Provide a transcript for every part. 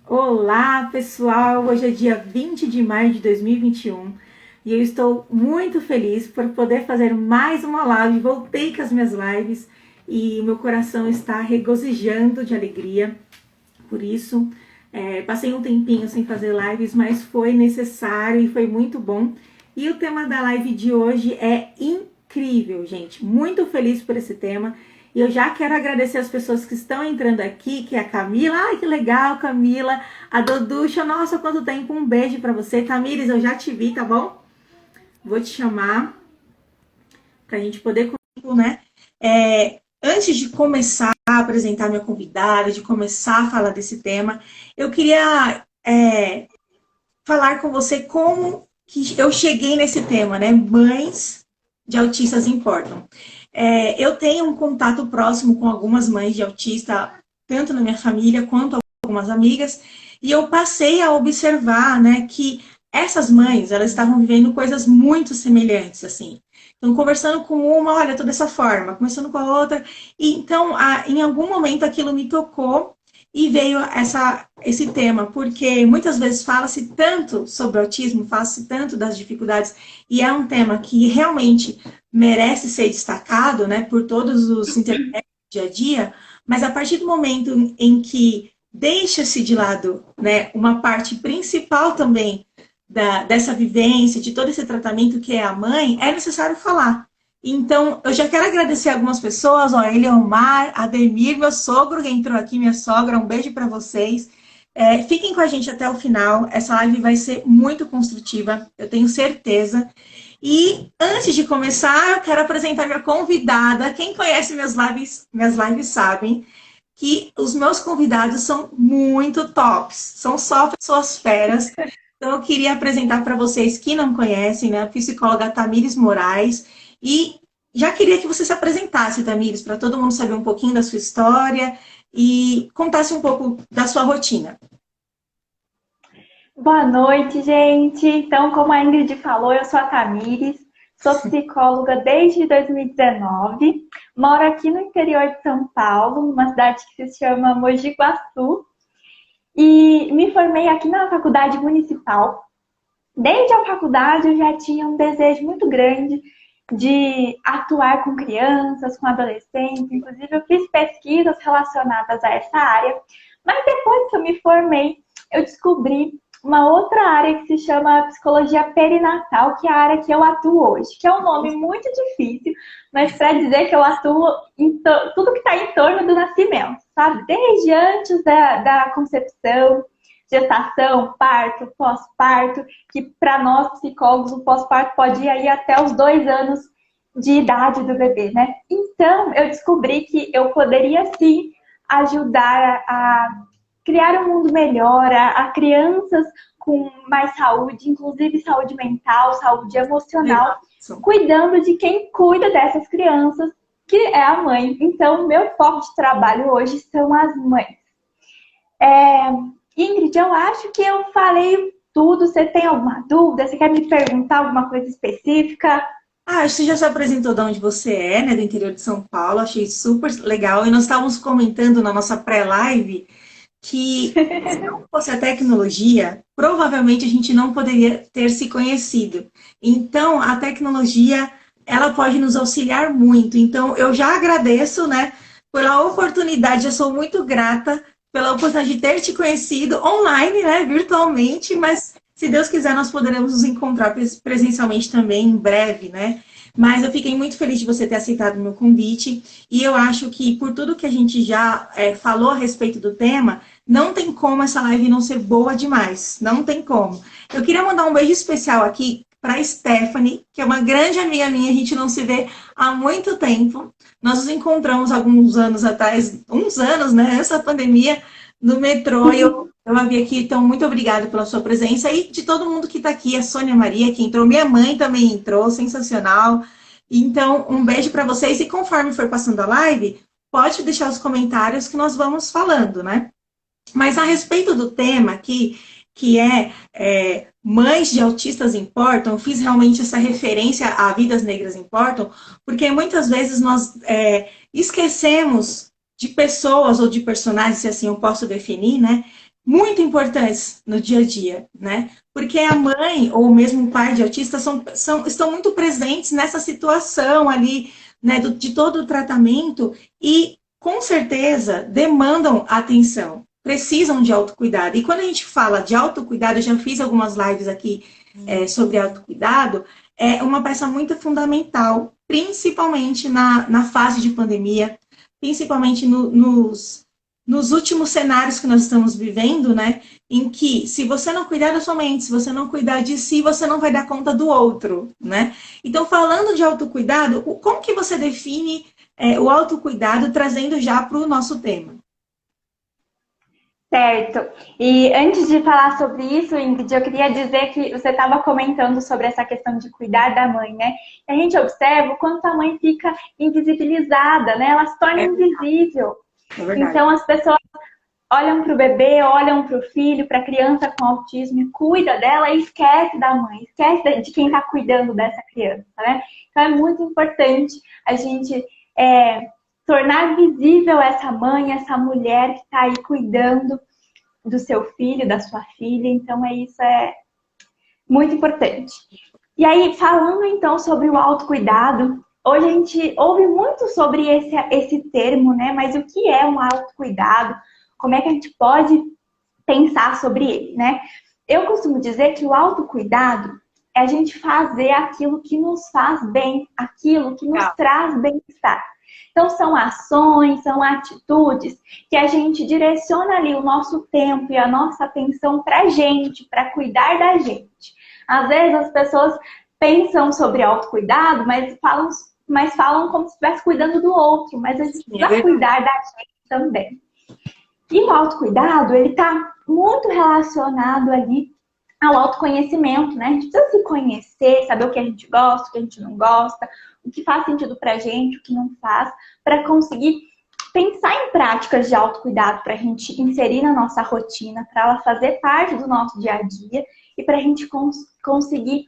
Olá, pessoal! Hoje é dia 20 de maio de 2021 e eu estou muito feliz por poder fazer mais uma live. Voltei com as minhas lives e meu coração está regozijando de alegria. Por isso, passei um tempinho sem fazer lives, mas foi necessário e foi muito bom. E o tema da live de hoje é incrível, gente. Muito feliz por esse tema. E eu já quero agradecer as pessoas que estão entrando aqui, que é a Camila. Ai, que legal, Camila. A Doducha, nossa, quanto tempo. Um beijo pra você. Tamires, eu já te vi, tá bom? Vou te chamar pra gente poder, né? Antes de começar a apresentar minha convidada, de começar a falar desse tema, eu queria falar com você como que eu cheguei nesse tema, né? Mães de autistas importam. Eu tenho um contato próximo com algumas mães de autista, tanto na minha família quanto algumas amigas, e eu passei a observar, né, que essas mães, elas estavam vivendo coisas muito semelhantes, assim. Então, conversando com uma, olha, tô dessa forma, conversando com a outra, e então, em algum momento aquilo me tocou e veio esse tema, porque muitas vezes fala-se tanto sobre o autismo, fala-se tanto das dificuldades, e é um tema que realmente merece ser destacado, né, por todos os intermédios do dia a dia, mas a partir do momento em que deixa-se de lado, né, uma parte principal também dessa vivência, de todo esse tratamento que é a mãe, é necessário falar. Então, eu já quero agradecer algumas pessoas, ó, Eliomar, Ademir, meu sogro que entrou aqui, minha sogra, um beijo para vocês. Fiquem com a gente até o final, essa live vai ser muito construtiva, eu tenho certeza. E antes de começar, eu quero apresentar minha convidada. Quem conhece minhas lives sabem que os meus convidados são muito tops, são só pessoas feras. Então, eu queria apresentar para vocês que não conhecem, né, a psicóloga Tamires Moraes. E já queria que você se apresentasse, Tamires, para todo mundo saber um pouquinho da sua história e contasse um pouco da sua rotina. Boa noite, gente. Então, como a Ingrid falou, eu sou a Tamires, sou psicóloga desde 2019, moro aqui no interior de São Paulo, numa cidade que se chama Mogi Guaçu, e me formei aqui na faculdade municipal. Desde a faculdade eu já tinha um desejo muito grande de atuar com crianças, com adolescentes, inclusive eu fiz pesquisas relacionadas a essa área, mas depois que eu me formei, eu descobri uma outra área que se chama psicologia perinatal, que é a área que eu atuo hoje, que é um nome muito difícil, mas para dizer que eu atuo em tudo que está em torno do nascimento, sabe? Desde antes da concepção, gestação, parto, pós-parto, que para nós psicólogos o pós-parto pode ir aí até os 2 anos de idade do bebê, né? Então eu descobri que eu poderia sim ajudar a criar um mundo melhor, a crianças com mais saúde, inclusive saúde mental, saúde emocional, cuidando de quem cuida dessas crianças, que é a mãe. Então, meu foco de trabalho hoje são as mães. Ingrid, eu acho que eu falei tudo. Você tem alguma dúvida? Você quer me perguntar alguma coisa específica? Você já se apresentou de onde você é, né, do interior de São Paulo, achei super legal. E nós estávamos comentando na nossa pré-live que se não fosse a tecnologia, provavelmente a gente não poderia ter se conhecido. Então, a tecnologia, ela pode nos auxiliar muito. Então, eu já agradeço, né, pela oportunidade, eu sou muito grata pela oportunidade de ter te conhecido online, né, virtualmente, mas se Deus quiser, nós poderemos nos encontrar presencialmente também em breve, né? Mas eu fiquei muito feliz de você ter aceitado o meu convite e eu acho que por tudo que a gente já falou a respeito do tema, não tem como essa live não ser boa demais. Não tem como. Eu queria mandar um beijo especial aqui para Stephanie, que é uma grande amiga minha, a gente não se vê há muito tempo. Nós nos encontramos alguns anos atrás, uns anos, né? Essa pandemia, no metrô, e eu a vi aqui, então muito obrigada pela sua presença e de todo mundo que está aqui, a Sônia Maria que entrou, minha mãe também entrou, sensacional. Então, um beijo para vocês e conforme for passando a live, pode deixar os comentários que nós vamos falando, né? Mas a respeito do tema aqui, que mães de autistas importam, eu fiz realmente essa referência a Vidas Negras Importam, porque muitas vezes nós esquecemos de pessoas ou de personagens, se assim eu posso definir, né? muito importantes no dia a dia, né? Porque a mãe ou mesmo o pai de autista estão muito presentes nessa situação ali, né, de todo o tratamento e, com certeza, demandam atenção, precisam de autocuidado. E quando a gente fala de autocuidado, eu já fiz algumas lives aqui sobre autocuidado, é uma peça muito fundamental, principalmente na fase de pandemia, principalmente nos últimos cenários que nós estamos vivendo, né? Em que, se você não cuidar da sua mente, se você não cuidar de si, você não vai dar conta do outro, né? Então, falando de autocuidado, como que você define o autocuidado, trazendo já para o nosso tema? Certo. E antes de falar sobre isso, Ingrid, eu queria dizer que você estava comentando sobre essa questão de cuidar da mãe, né? E a gente observa o quanto a mãe fica invisibilizada, né? Ela se torna invisível. É verdade. Então, as pessoas olham para o bebê, olham para o filho, para a criança com autismo, cuida dela e esquece da mãe, esquece de quem está cuidando dessa criança, né? Então, é muito importante a gente tornar visível essa mãe, essa mulher que está aí cuidando do seu filho, da sua filha. Então, isso é muito importante. E aí, falando então sobre o autocuidado, hoje a gente ouve muito sobre esse termo, né? Mas o que é um autocuidado? Como é que a gente pode pensar sobre ele, né? Eu costumo dizer que o autocuidado é a gente fazer aquilo que nos faz bem, aquilo que nos traz bem-estar. Então, são ações, são atitudes que a gente direciona ali o nosso tempo e a nossa atenção para a gente, para cuidar da gente. Às vezes as pessoas pensam sobre autocuidado, mas falam como se estivesse cuidando do outro, mas a gente precisa cuidar da gente também. E o autocuidado, ele está muito relacionado ali ao autoconhecimento, né? A gente precisa se conhecer, saber o que a gente gosta, o que a gente não gosta, o que faz sentido pra gente, o que não faz, para conseguir pensar em práticas de autocuidado para a gente inserir na nossa rotina, para ela fazer parte do nosso dia a dia e para a gente conseguir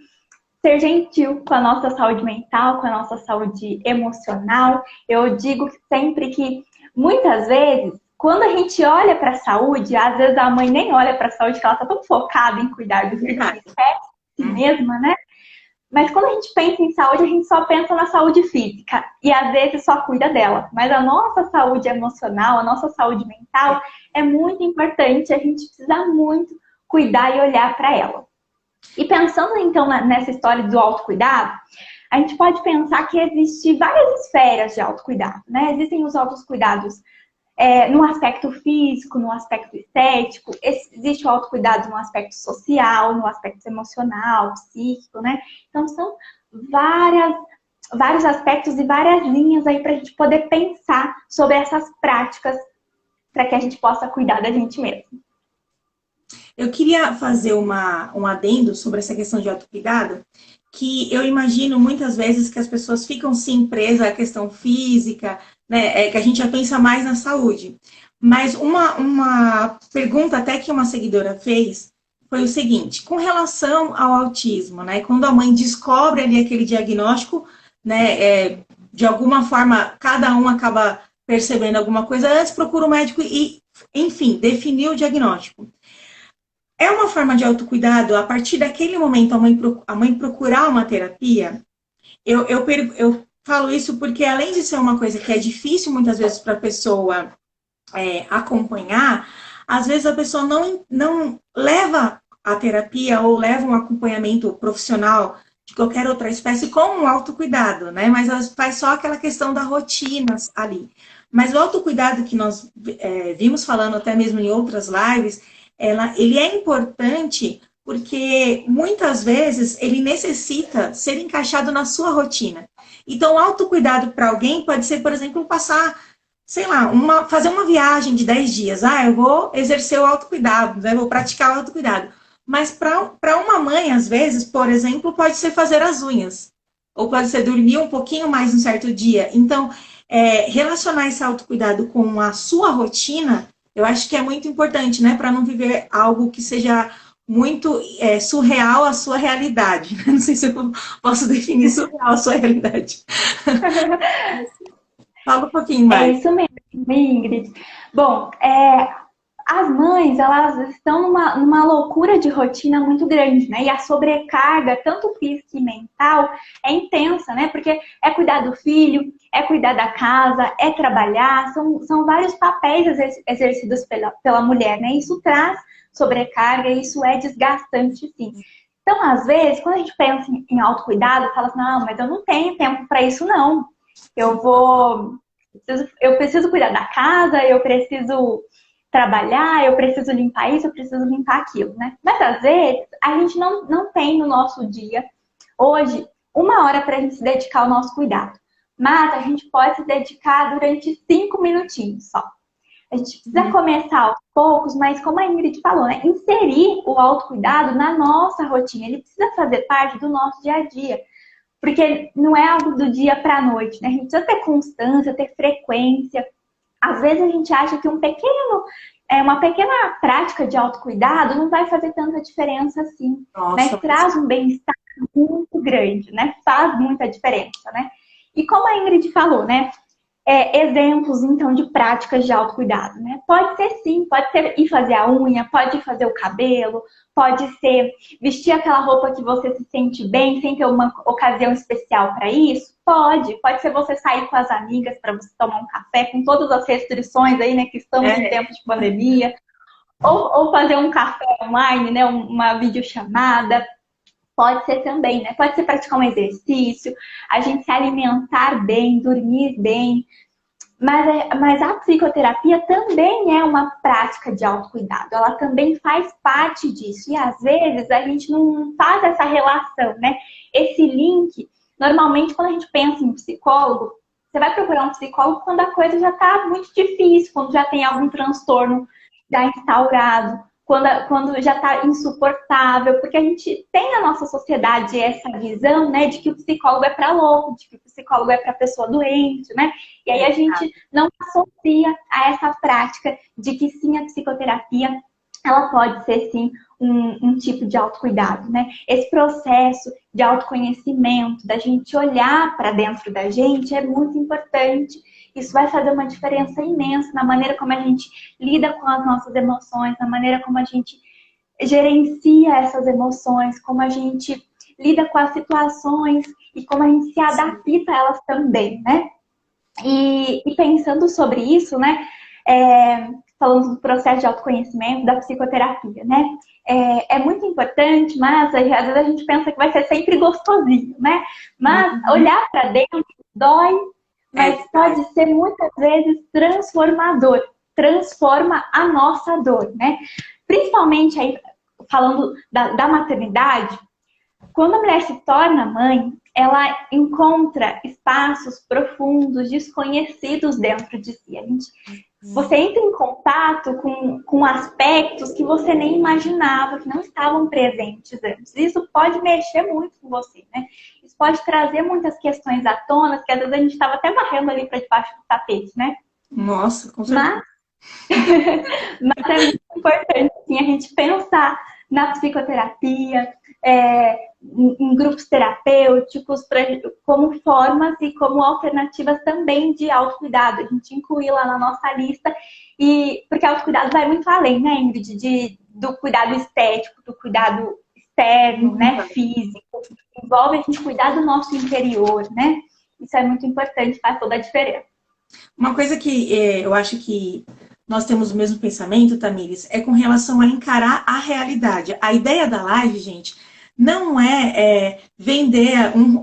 ser gentil com a nossa saúde mental, com a nossa saúde emocional. Eu digo sempre que muitas vezes, quando a gente olha para a saúde, às vezes a mãe nem olha para a saúde, porque ela está tão focada em cuidar do filho, esquece de si mesma, né? Mas quando a gente pensa em saúde, a gente só pensa na saúde física e às vezes só cuida dela. Mas a nossa saúde emocional, a nossa saúde mental é muito importante, a gente precisa muito cuidar e olhar para ela. E pensando então nessa história do autocuidado, a gente pode pensar que existem várias esferas de autocuidado, né? Existem os autocuidados no aspecto físico, no aspecto estético, existe o autocuidado no aspecto social, no aspecto emocional, psíquico, né? Então, são vários aspectos e várias linhas aí para a gente poder pensar sobre essas práticas para que a gente possa cuidar da gente mesmo. Eu queria fazer um adendo sobre essa questão de autocuidado, que eu imagino muitas vezes que as pessoas ficam sim presas à questão física, né, que a gente já pensa mais na saúde. Mas uma pergunta até que uma seguidora fez foi o seguinte, com relação ao autismo, né, quando a mãe descobre ali aquele diagnóstico, né, de alguma forma cada um acaba percebendo alguma coisa, antes procura o médico e, enfim, definir o diagnóstico. É uma forma de autocuidado, a partir daquele momento a mãe procurar uma terapia? Eu falo isso porque, além de ser uma coisa que é difícil muitas vezes para a pessoa acompanhar, às vezes a pessoa não leva a terapia ou leva um acompanhamento profissional de qualquer outra espécie com um autocuidado, né? Mas ela faz só aquela questão da rotina ali. Mas o autocuidado que nós vimos falando até mesmo em outras lives, ele é importante porque muitas vezes ele necessita ser encaixado na sua rotina. Então, o autocuidado para alguém pode ser, por exemplo, passar, sei lá, fazer uma viagem de 10 dias. Eu vou exercer o autocuidado, né? Vou praticar o autocuidado. Mas para uma mãe, às vezes, por exemplo, pode ser fazer as unhas. Ou pode ser dormir um pouquinho mais um certo dia. Então, relacionar esse autocuidado com a sua rotina, eu acho que é muito importante, né? Para não viver algo que seja muito surreal à sua realidade. Não sei se eu posso definir surreal a sua realidade. Fala um pouquinho mais. É isso mesmo, Ingrid. Bom, as mães, elas estão numa loucura de rotina muito grande, né? E a sobrecarga, tanto física e mental, é intensa, né? Porque é cuidar do filho, é cuidar da casa, é trabalhar, são vários papéis exercidos pela mulher, né? Isso traz sobrecarga, isso é desgastante, sim. Então, às vezes, quando a gente pensa em autocuidado, fala assim, não, mas eu não tenho tempo para isso, não. Eu preciso cuidar da casa, eu preciso trabalhar, eu preciso limpar isso, eu preciso limpar aquilo, né? Mas às vezes a gente não tem no nosso dia, hoje, 1 hora para a gente se dedicar ao nosso cuidado. Mas a gente pode se dedicar durante 5 minutinhos só. A gente precisa começar aos poucos, mas como a Ingrid falou, né? Inserir o autocuidado na nossa rotina. Ele precisa fazer parte do nosso dia a dia. Porque não é algo do dia para a noite, né? A gente precisa ter constância, ter frequência. Às vezes a gente acha que uma pequena prática de autocuidado não vai fazer tanta diferença assim. Nossa, mas traz um bem-estar muito grande, né? Faz muita diferença, né? E como a Ingrid falou, né? Exemplos, então, de práticas de autocuidado, né? Pode ser sim, pode ser ir fazer a unha, pode ir fazer o cabelo, pode ser vestir aquela roupa que você se sente bem, sem ter uma ocasião especial para isso. Pode ser você sair com as amigas para você tomar um café, com todas as restrições aí, né, que estamos em tempos de pandemia. Ou fazer um café online, né, uma videochamada. Pode ser também, né? Pode ser praticar um exercício, a gente se alimentar bem, dormir bem. Mas a psicoterapia também é uma prática de autocuidado. Ela também faz parte disso. E às vezes a gente não faz essa relação, né? Esse link. Normalmente, quando a gente pensa em psicólogo, você vai procurar um psicólogo quando a coisa já está muito difícil, quando já tem algum transtorno já instaurado, quando já está insuportável, porque a gente tem na nossa sociedade essa visão, né, de que o psicólogo é para louco, de que o psicólogo é para pessoa doente, né? E aí a gente não associa a essa prática de que sim, a psicoterapia, ela pode ser sim um tipo de autocuidado, né? Esse processo de autoconhecimento, da gente olhar para dentro da gente é muito importante. Isso vai fazer uma diferença imensa na maneira como a gente lida com as nossas emoções, na maneira como a gente gerencia essas emoções, como a gente lida com as situações e como a gente se adapta a elas também, né? E pensando sobre isso, né? Falando do processo de autoconhecimento, da psicoterapia, né? É muito importante, mas às vezes a gente pensa que vai ser sempre gostosinho, né? Mas olhar para dentro dói, mas pode ser muitas vezes transformador, transforma a nossa dor, né? Principalmente aí, falando da maternidade, quando a mulher se torna mãe, ela encontra espaços profundos, desconhecidos dentro de si. Você entra em contato com aspectos que você nem imaginava, que não estavam presentes antes. Isso pode mexer muito com você, né? Isso pode trazer muitas questões à tona, que às vezes a gente estava até varrendo ali para debaixo do tapete, né? Nossa, com certeza. Mas é muito importante assim, a gente pensar na psicoterapia, em grupos terapêuticos, como formas e como alternativas também de autocuidado. A gente incluir lá na nossa lista, porque autocuidado vai muito além, né, Ingrid, do cuidado estético, do cuidado externo, né, físico. Envolve a gente cuidar do nosso interior, né? Isso é muito importante, faz toda a diferença. Uma coisa que eu acho que nós temos o mesmo pensamento, Tamires, é com relação a encarar a realidade. A ideia da live, gente, não é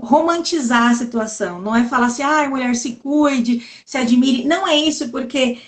romantizar a situação. Não é falar assim, mulher, se cuide, se admire. Não é isso, porque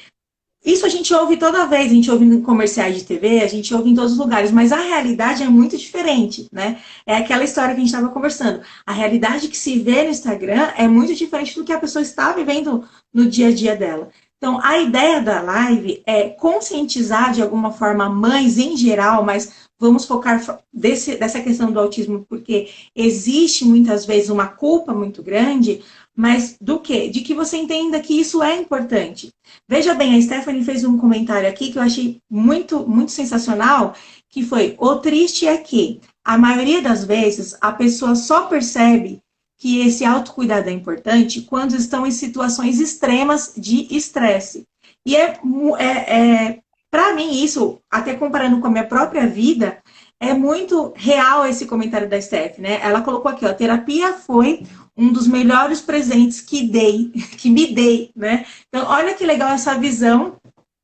isso a gente ouve toda vez. A gente ouve em comerciais de TV, a gente ouve em todos os lugares. Mas a realidade é muito diferente, né? É aquela história que a gente estava conversando. A realidade que se vê no Instagram é muito diferente do que a pessoa está vivendo no dia a dia dela. Então, a ideia da live é conscientizar de alguma forma mães em geral, mas vamos focar dessa questão do autismo, porque existe muitas vezes uma culpa muito grande, mas do quê? De que você entenda que isso é importante. Veja bem, a Stephanie fez um comentário aqui que eu achei muito, muito sensacional, que foi, o triste é que, a maioria das vezes, a pessoa só percebe que esse autocuidado é importante quando estão em situações extremas de estresse. E para mim, isso, até comparando com a minha própria vida, é muito real esse comentário da Steph, né? Ela colocou aqui, ó, terapia foi um dos melhores presentes que dei, que me dei, né? Então, olha que legal essa visão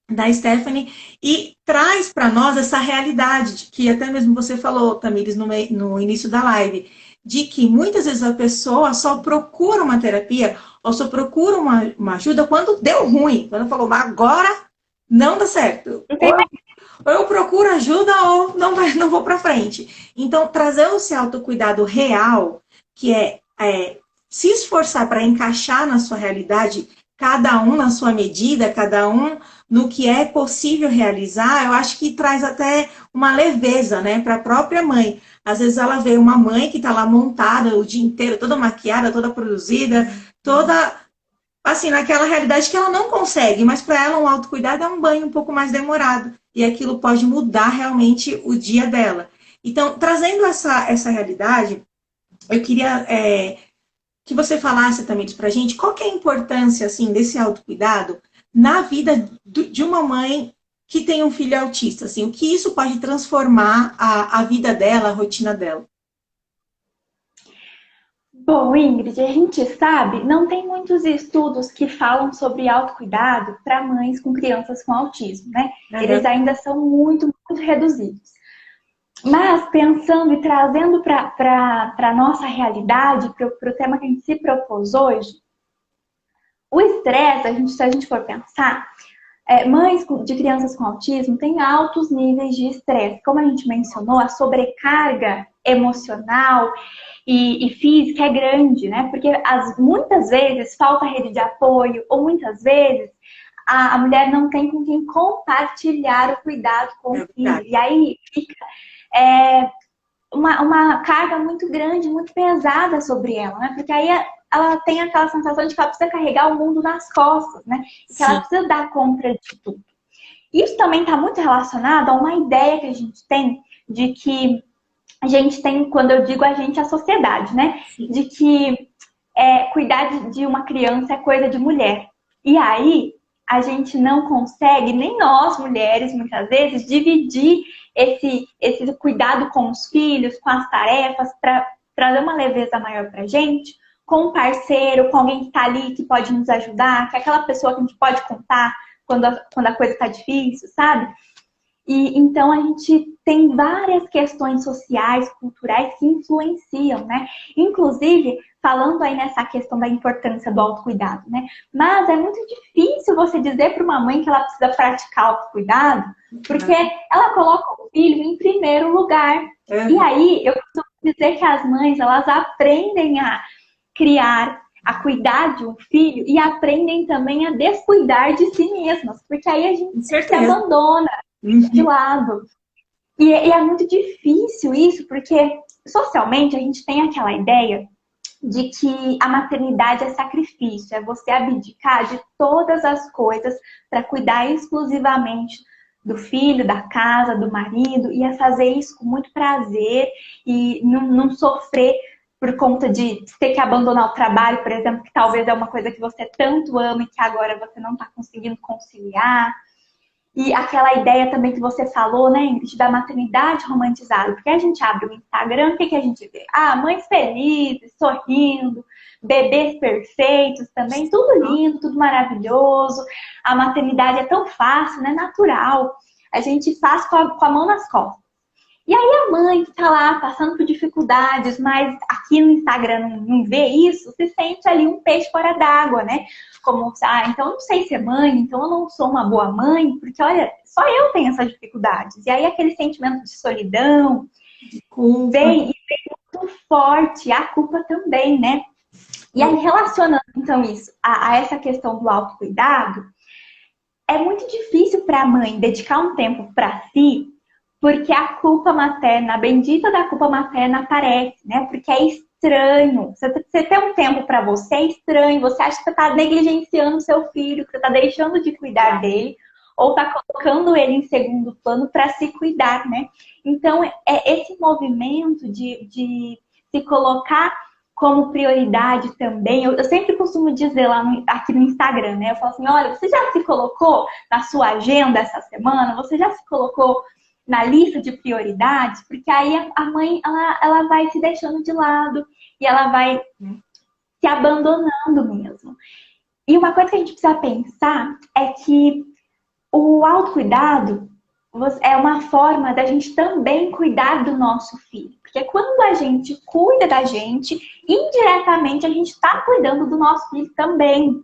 da Stephanie e traz para nós essa realidade que até mesmo você falou, Tamires, no início da live, de que muitas vezes a pessoa só procura uma terapia ou só procura uma ajuda quando deu ruim, quando falou, agora não dá certo. Ou eu procuro ajuda ou não vou para frente. Então, trazer esse autocuidado real, que é se esforçar para encaixar na sua realidade, cada um na sua medida, cada um no que é possível realizar, eu acho que traz até uma leveza, né, para a própria mãe. Às vezes ela vê uma mãe que está lá montada o dia inteiro, toda maquiada, toda produzida, toda assim, naquela realidade que ela não consegue, mas para ela um autocuidado é um banho um pouco mais demorado. E aquilo pode mudar realmente o dia dela. Então, trazendo essa realidade, eu queria que você falasse também para a gente qual que é a importância assim, desse autocuidado na vida de uma mãe que tem um filho autista. Assim, o que isso pode transformar a vida dela, a rotina dela. Bom, Ingrid, a gente sabe, não tem muitos estudos que falam sobre autocuidado para mães com crianças com autismo, né? Uhum. Eles ainda são muito, muito reduzidos. Mas pensando e trazendo para a nossa realidade, para o tema que a gente se propôs hoje, o estresse, se a gente for pensar, mães de crianças com autismo têm altos níveis de estresse. Como a gente mencionou, a sobrecarga emocional e física é grande, né? Porque muitas vezes falta rede de apoio, ou muitas vezes a mulher não tem com quem compartilhar o cuidado com o filho. E aí fica uma carga muito grande, muito pesada sobre ela, né? Porque aí ela tem aquela sensação de que ela precisa carregar o mundo nas costas, né? E que ela precisa dar conta de tudo. Isso também está muito relacionado a uma ideia que a gente tem de que a gente tem, quando eu digo a gente, a sociedade, né? Sim. De que cuidar de uma criança é coisa de mulher. E aí a gente não consegue, nem nós mulheres, muitas vezes, dividir esse cuidado com os filhos, com as tarefas, para trazer uma leveza maior para a gente, com um parceiro, com alguém que está ali, que pode nos ajudar, que é aquela pessoa que a gente pode contar quando a coisa está difícil, sabe? E então a gente tem várias questões sociais, culturais que influenciam, né? Inclusive, falando aí nessa questão da importância do autocuidado, né? Mas é muito difícil você dizer para uma mãe que ela precisa praticar autocuidado, porque ela coloca o filho em primeiro lugar. E aí, eu costumo dizer que as mães, elas aprendem a criar, a cuidar de um filho e aprendem também a descuidar de si mesmas, porque aí a gente se abandona de lado. E é muito difícil isso, porque socialmente a gente tem aquela ideia de que a maternidade é sacrifício, é você abdicar de todas as coisas para cuidar exclusivamente do filho, da casa, do marido, e é fazer isso com muito prazer e não sofrer por conta de ter que abandonar o trabalho, por exemplo, que talvez é uma coisa que você tanto ama e que agora você não está conseguindo conciliar. E aquela ideia também que você falou, né, Ingrid, da maternidade romantizada. Porque a gente abre o Instagram, o que a gente vê? Mães felizes, sorrindo, bebês perfeitos também, tudo lindo, tudo maravilhoso. A maternidade é tão fácil, né, natural. A gente faz com a mão nas costas. E aí a mãe que está lá passando por dificuldades, mas aqui no Instagram não vê isso, se sente ali um peixe fora d'água, né? Como, então eu não sei ser mãe, então eu não sou uma boa mãe, porque olha, só eu tenho essas dificuldades. E aí aquele sentimento de solidão vem muito forte, a culpa também, né? E aí relacionando então isso a essa questão do autocuidado, é muito difícil para a mãe dedicar um tempo para si, porque a culpa materna, a bendita da culpa materna aparece, né? Porque é estranho. Você ter um tempo para você é estranho. Você acha que você está negligenciando o seu filho, que você está deixando de cuidar dele, ou está colocando ele em segundo plano para se cuidar, né? Então, é esse movimento de se colocar como prioridade também. Eu sempre costumo dizer aqui no Instagram, né? Eu falo assim, olha, você já se colocou na sua agenda essa semana? Você já se colocou na lista de prioridades? Porque aí a mãe, ela vai se deixando de lado e ela vai se abandonando mesmo. E uma coisa que a gente precisa pensar é que o autocuidado é uma forma da gente também cuidar do nosso filho. Porque quando a gente cuida da gente, indiretamente a gente está cuidando do nosso filho também.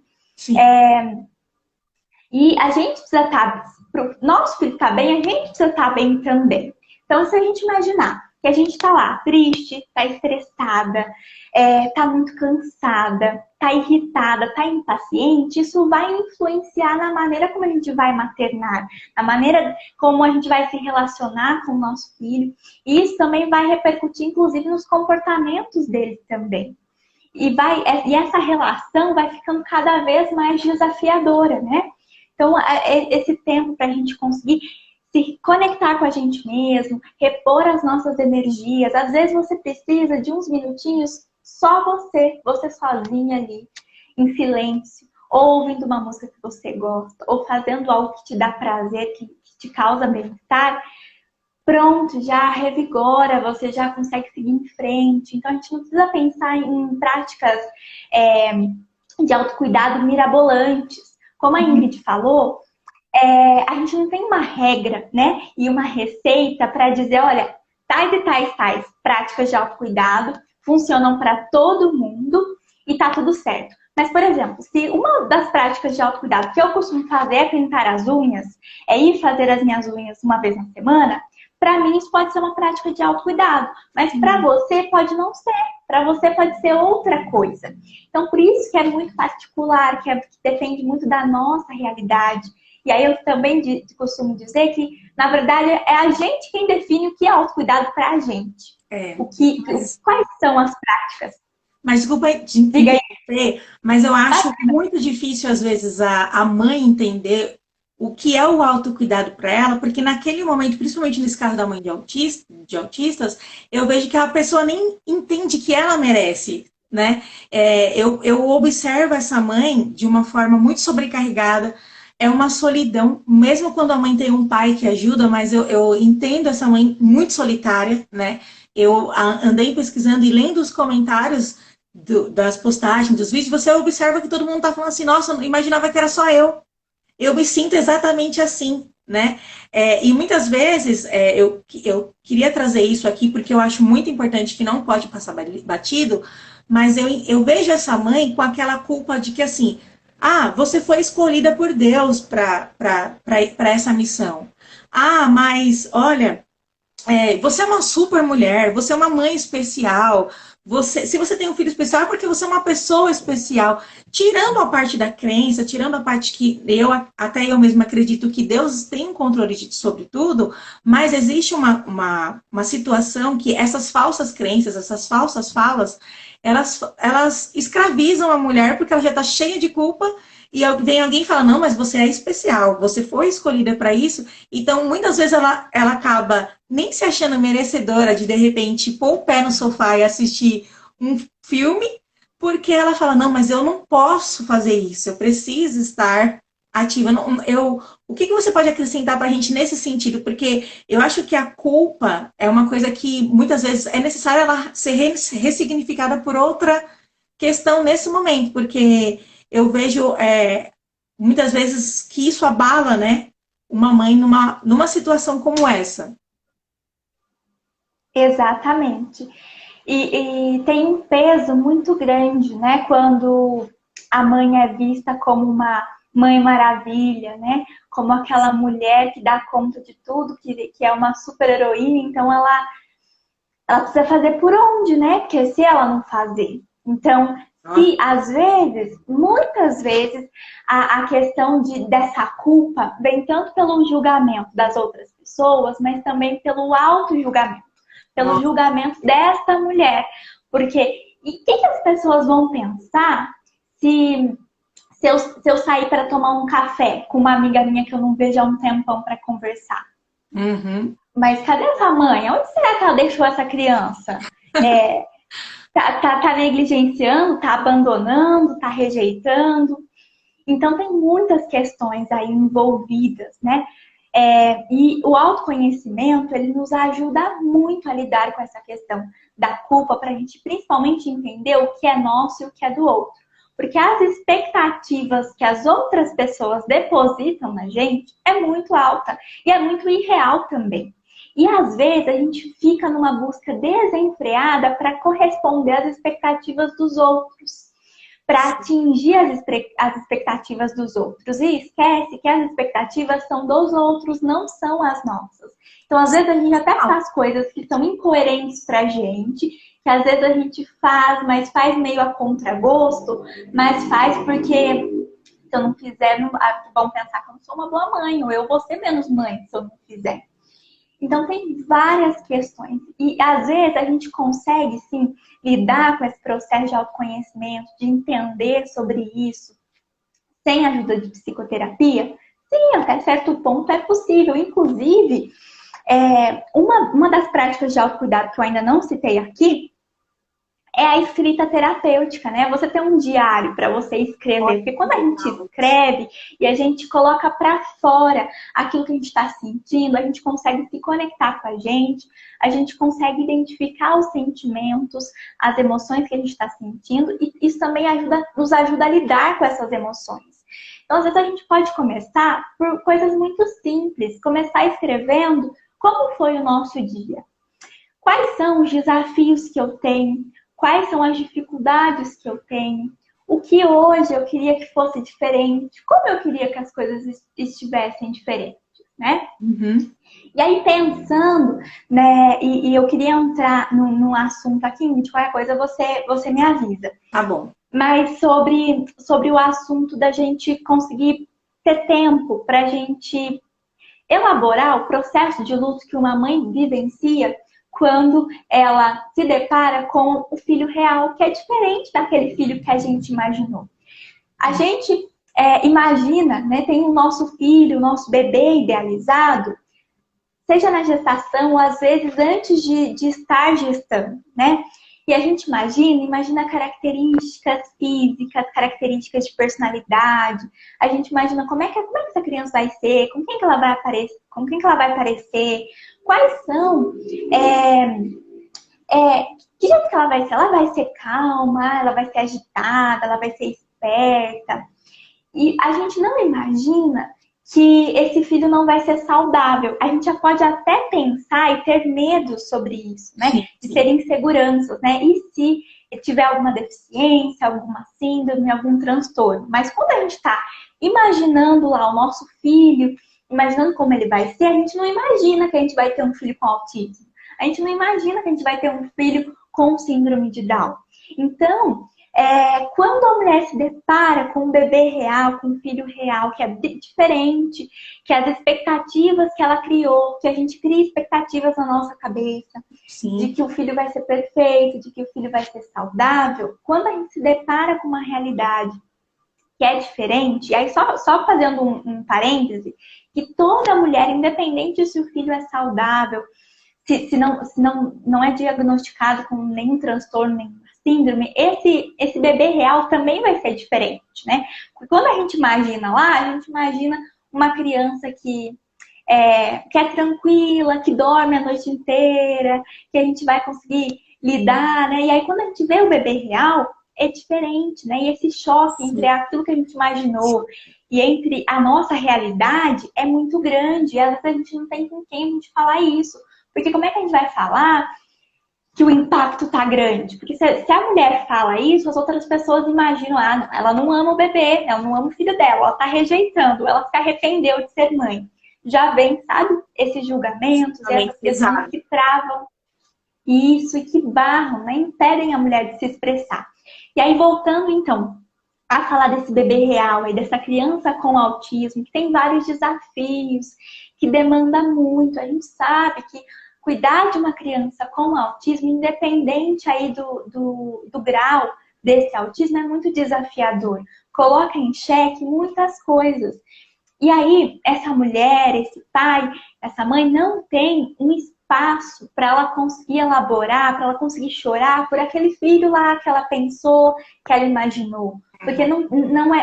E a gente precisa estar, para o nosso filho estar bem, a gente precisa estar bem também. Então, se a gente imaginar que a gente está lá triste, está estressada, está muito cansada, está irritada, está impaciente, isso vai influenciar na maneira como a gente vai maternar, na maneira como a gente vai se relacionar com o nosso filho. E isso também vai repercutir, inclusive, nos comportamentos dele também. E essa relação vai ficando cada vez mais desafiadora, né? Então, esse tempo para a gente conseguir se conectar com a gente mesmo, repor as nossas energias. Às vezes você precisa de uns minutinhos, só você sozinha ali, em silêncio, ou ouvindo uma música que você gosta, ou fazendo algo que te dá prazer, que te causa bem-estar. Pronto, já revigora, você já consegue seguir em frente. Então, a gente não precisa pensar em práticas de autocuidado mirabolantes. Como a Ingrid falou, a gente não tem uma regra, né? E uma receita para dizer, olha, tais e tais práticas de autocuidado funcionam para todo mundo e tá tudo certo. Mas, por exemplo, se uma das práticas de autocuidado que eu costumo fazer é pintar as unhas, é ir fazer as minhas unhas uma vez na semana, para mim isso pode ser uma prática de autocuidado. Mas para você pode não ser. Para você pode ser outra coisa. Então, por isso que é muito particular, que depende muito da nossa realidade. E aí eu também costumo dizer que, na verdade, é a gente quem define o que é autocuidado para a gente. Quais são as práticas? Mas desculpa te interromper, mas eu acho muito difícil, às vezes, a mãe entender o que é o autocuidado para ela, porque naquele momento, principalmente nesse caso da mãe de autistas, eu vejo que a pessoa nem entende que ela merece, né? Eu observo essa mãe de uma forma muito sobrecarregada, é uma solidão, mesmo quando a mãe tem um pai que ajuda, mas eu entendo essa mãe muito solitária, né? Eu andei pesquisando e lendo os comentários das postagens, dos vídeos, você observa que todo mundo tá falando assim, nossa, eu imaginava que era só eu. Eu me sinto exatamente assim, né? E muitas vezes eu queria trazer isso aqui porque eu acho muito importante, que não pode passar batido, mas eu vejo essa mãe com aquela culpa de que assim, você foi escolhida por Deus para essa missão. Mas olha, você é uma super mulher, você é uma mãe especial. Se você tem um filho especial é porque você é uma pessoa especial. Tirando a parte da crença, tirando a parte que até eu mesma acredito que Deus tem um controle sobre tudo, mas existe uma situação que essas falsas crenças, essas falsas falas, elas escravizam a mulher porque ela já está cheia de culpa e vem alguém e fala, não, mas você é especial, você foi escolhida para isso. Então, muitas vezes ela acaba nem se achando merecedora de repente, pôr o pé no sofá e assistir um filme, porque ela fala, não, mas eu não posso fazer isso, eu preciso estar ativa. O que você pode acrescentar para a gente nesse sentido? Porque eu acho que a culpa é uma coisa que muitas vezes é necessário ela ser ressignificada por outra questão nesse momento, porque eu vejo muitas vezes que isso abala, né, uma mãe numa situação como essa. Exatamente. E tem um peso muito grande, né? Quando a mãe é vista como uma mãe maravilha, né? Como aquela mulher que dá conta de tudo, que é uma super heroína, então ela precisa fazer por onde, né? Porque se ela não fazer. Então, às vezes, muitas vezes, a questão dessa culpa vem tanto pelo julgamento das outras pessoas, mas também pelo auto-julgamento. Pelo julgamento dessa mulher. Porque, e o que as pessoas vão pensar se eu sair para tomar um café com uma amiga minha que eu não vejo há um tempão para conversar? Mas cadê essa mãe? Onde será que ela deixou essa criança? tá negligenciando, tá abandonando, tá rejeitando. Então, tem muitas questões aí envolvidas, né? E o autoconhecimento, ele nos ajuda muito a lidar com essa questão da culpa, para a gente principalmente entender o que é nosso e o que é do outro. Porque as expectativas que as outras pessoas depositam na gente é muito alta e é muito irreal também. E às vezes a gente fica numa busca desenfreada para corresponder às expectativas dos outros, para atingir as expectativas dos outros. E esquece que as expectativas são dos outros, não são as nossas. Então, às vezes, a gente até faz coisas que são incoerentes pra gente, que às vezes a gente faz, mas faz meio a contragosto, mas faz porque se eu não fizer, vão pensar que eu não sou uma boa mãe, ou eu vou ser menos mãe se eu não fizer. Então, tem várias questões. E, às vezes, a gente consegue, sim, lidar com esse processo de autoconhecimento, de entender sobre isso, sem ajuda de psicoterapia. Sim, até certo ponto é possível. Inclusive, uma das práticas de autocuidado que eu ainda não citei aqui é a escrita terapêutica, né? Você tem um diário para você escrever. Porque quando a gente escreve e a gente coloca para fora aquilo que a gente está sentindo, a gente consegue se conectar com a gente consegue identificar os sentimentos, as emoções que a gente está sentindo, e isso também nos ajuda a lidar com essas emoções. Então, às vezes, a gente pode começar por coisas muito simples. Começar escrevendo como foi o nosso dia. Quais são os desafios que eu tenho? Quais são as dificuldades que eu tenho? O que hoje eu queria que fosse diferente? Como eu queria que as coisas estivessem diferentes, né? Uhum. E aí, pensando, né? E eu queria entrar num assunto aqui, de qualquer coisa você me avisa. Tá bom. Mas sobre o assunto da gente conseguir ter tempo para a gente elaborar o processo de luto que uma mãe vivencia quando ela se depara com o filho real, que é diferente daquele filho que a gente imaginou. A gente imagina, né, tem o nosso filho, o nosso bebê idealizado, seja na gestação ou às vezes antes de estar gestando, né? E a gente imagina características físicas, características de personalidade. A gente imagina como é que essa criança vai ser, com quem que ela vai aparecer, quais são, que jeito que ela vai ser? Ela vai ser calma, ela vai ser agitada, ela vai ser esperta. E a gente não imagina que esse filho não vai ser saudável. A gente já pode até pensar e ter medo sobre isso, né? Sim. De ter inseguranças, né? E se tiver alguma deficiência, alguma síndrome, algum transtorno. Mas quando a gente está imaginando lá o nosso filho, imaginando como ele vai ser, a gente não imagina que a gente vai ter um filho com autismo. A gente não imagina que a gente vai ter um filho com síndrome de Down. Então, quando a mulher se depara com um bebê real, com um filho real, que é diferente, que as expectativas que ela criou, que a gente cria expectativas na nossa cabeça, Sim. de que o filho vai ser perfeito, de que o filho vai ser saudável, quando a gente se depara com uma realidade que é diferente, e aí só fazendo um parêntese, que toda mulher, independente se o filho é saudável, se não é diagnosticado com nenhum transtorno, nenhuma síndrome, esse bebê real também vai ser diferente, né? Porque quando a gente imagina lá, a gente imagina uma criança que é tranquila, que dorme a noite inteira, que a gente vai conseguir lidar, né? E aí quando a gente vê o bebê real, é diferente, né? E esse choque entre aquilo que a gente imaginou e entre a nossa realidade é muito grande. E às vezes a gente não tem com quem a gente falar isso. Porque como é que a gente vai falar que o impacto tá grande? Porque se a mulher fala isso, as outras pessoas imaginam, não, ela não ama o bebê, ela não ama o filho dela, ela tá rejeitando, ela se arrependeu de ser mãe. Já vem, sabe, esses julgamentos e essas questões que travam isso e que barram, né? Impedem a mulher de se expressar. E aí, voltando, então, a falar desse bebê real aí, dessa criança com autismo, que tem vários desafios, que demanda muito. A gente sabe que cuidar de uma criança com autismo, independente aí do grau desse autismo, é muito desafiador. Coloca em xeque muitas coisas. E aí, essa mulher, esse pai, essa mãe não tem espaço para ela conseguir elaborar, para ela conseguir chorar por aquele filho lá que ela pensou, que ela imaginou. Porque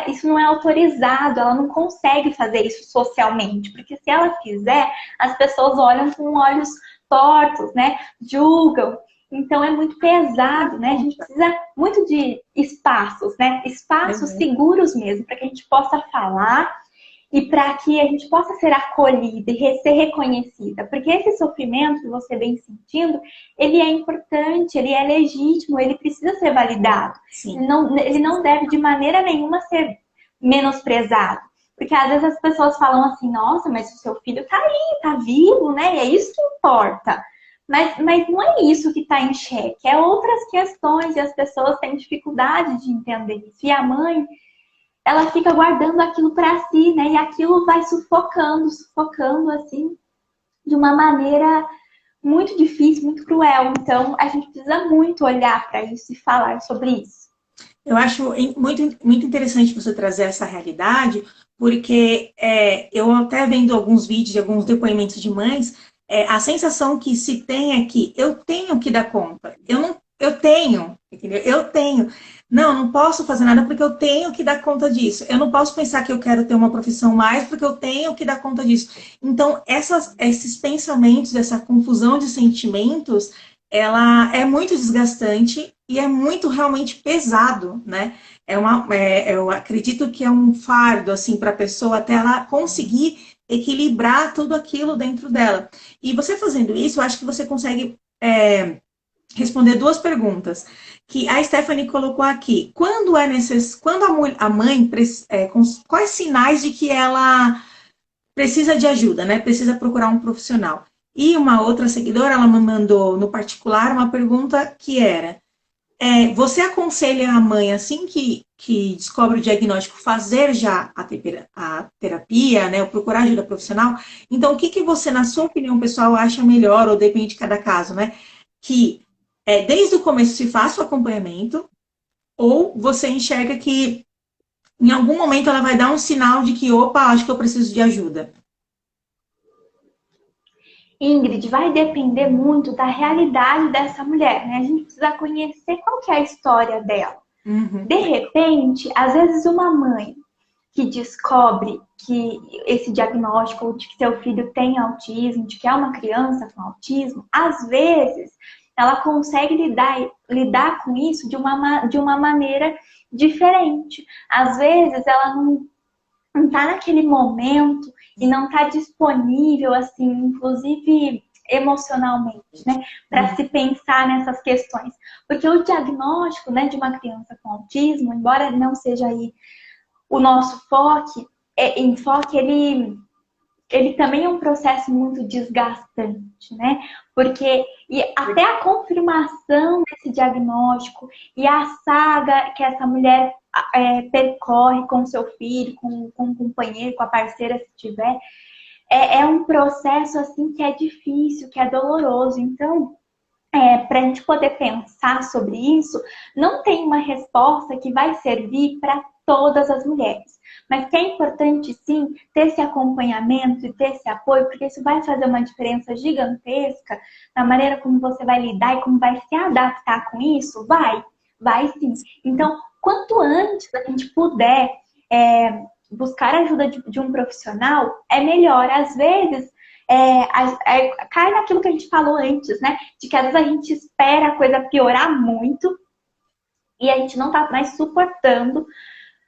isso não é autorizado, ela não consegue fazer isso socialmente. Porque se ela fizer, as pessoas olham com olhos tortos, né? Julgam. Então é muito pesado, né? A gente precisa muito de espaços, né? Espaços seguros mesmo, para que a gente possa falar e para que a gente possa ser acolhida e ser reconhecida. Porque esse sofrimento que você vem sentindo, ele é importante, ele é legítimo, ele precisa ser validado. Ele não deve de maneira nenhuma ser menosprezado. Porque às vezes as pessoas falam assim, nossa, mas o seu filho tá aí, tá vivo, né? E é isso que importa. Mas não é isso que está em xeque, é outras questões e as pessoas têm dificuldade de entender isso. E a mãe, ela fica guardando aquilo para si, né? E aquilo vai sufocando assim, de uma maneira muito difícil, muito cruel. Então, a gente precisa muito olhar para isso e falar sobre isso. Eu acho muito, muito interessante você trazer essa realidade, porque eu até vendo alguns vídeos, alguns depoimentos de mães, a sensação que se tem é que eu tenho que dar conta. Eu tenho, entendeu? Eu tenho. Não posso fazer nada porque eu tenho que dar conta disso. Eu não posso pensar que eu quero ter uma profissão mais porque eu tenho que dar conta disso. Então, esses pensamentos, essa confusão de sentimentos, ela é muito desgastante e é muito realmente pesado, né? Eu acredito que é um fardo, assim, para a pessoa até ela conseguir equilibrar tudo aquilo dentro dela. E você fazendo isso, eu acho que você consegue responder duas perguntas que a Stephanie colocou aqui. Quando a mãe, quais sinais de que ela precisa de ajuda, né? Precisa procurar um profissional. E uma outra seguidora, ela me mandou no particular uma pergunta que era: você aconselha a mãe, assim que descobre o diagnóstico, fazer já a terapia, né, ou procurar ajuda profissional? Então, o que você, na sua opinião pessoal, acha melhor, ou depende de cada caso, né? Que desde o começo se faça o acompanhamento, ou você enxerga que em algum momento ela vai dar um sinal de que, opa, acho que eu preciso de ajuda? Ingrid, vai depender muito da realidade dessa mulher, né? A gente precisa conhecer qual que é a história dela. De repente, às vezes uma mãe que descobre que esse diagnóstico de que seu filho tem autismo, de que é uma criança com autismo, às vezes ela consegue lidar com isso de uma maneira diferente. Às vezes ela não está naquele momento e não está disponível, assim, inclusive emocionalmente, né, para se pensar nessas questões. Porque o diagnóstico, né, de uma criança com autismo, embora não seja aí o nosso enfoque, ele também é um processo muito desgastante, né? Porque até a confirmação desse diagnóstico e a saga que essa mulher percorre com seu filho, com o companheiro, com a parceira, se tiver, é um processo assim que é difícil, que é doloroso. Então, para a gente poder pensar sobre isso, não tem uma resposta que vai servir para todas as mulheres. Mas que é importante, sim, ter esse acompanhamento e ter esse apoio, porque isso vai fazer uma diferença gigantesca na maneira como você vai lidar e como vai se adaptar com isso. Vai sim. Então, quanto antes a gente puder buscar a ajuda de um profissional, é melhor. Às vezes, cai naquilo que a gente falou antes, né? De que às vezes a gente espera a coisa piorar muito e a gente não tá mais suportando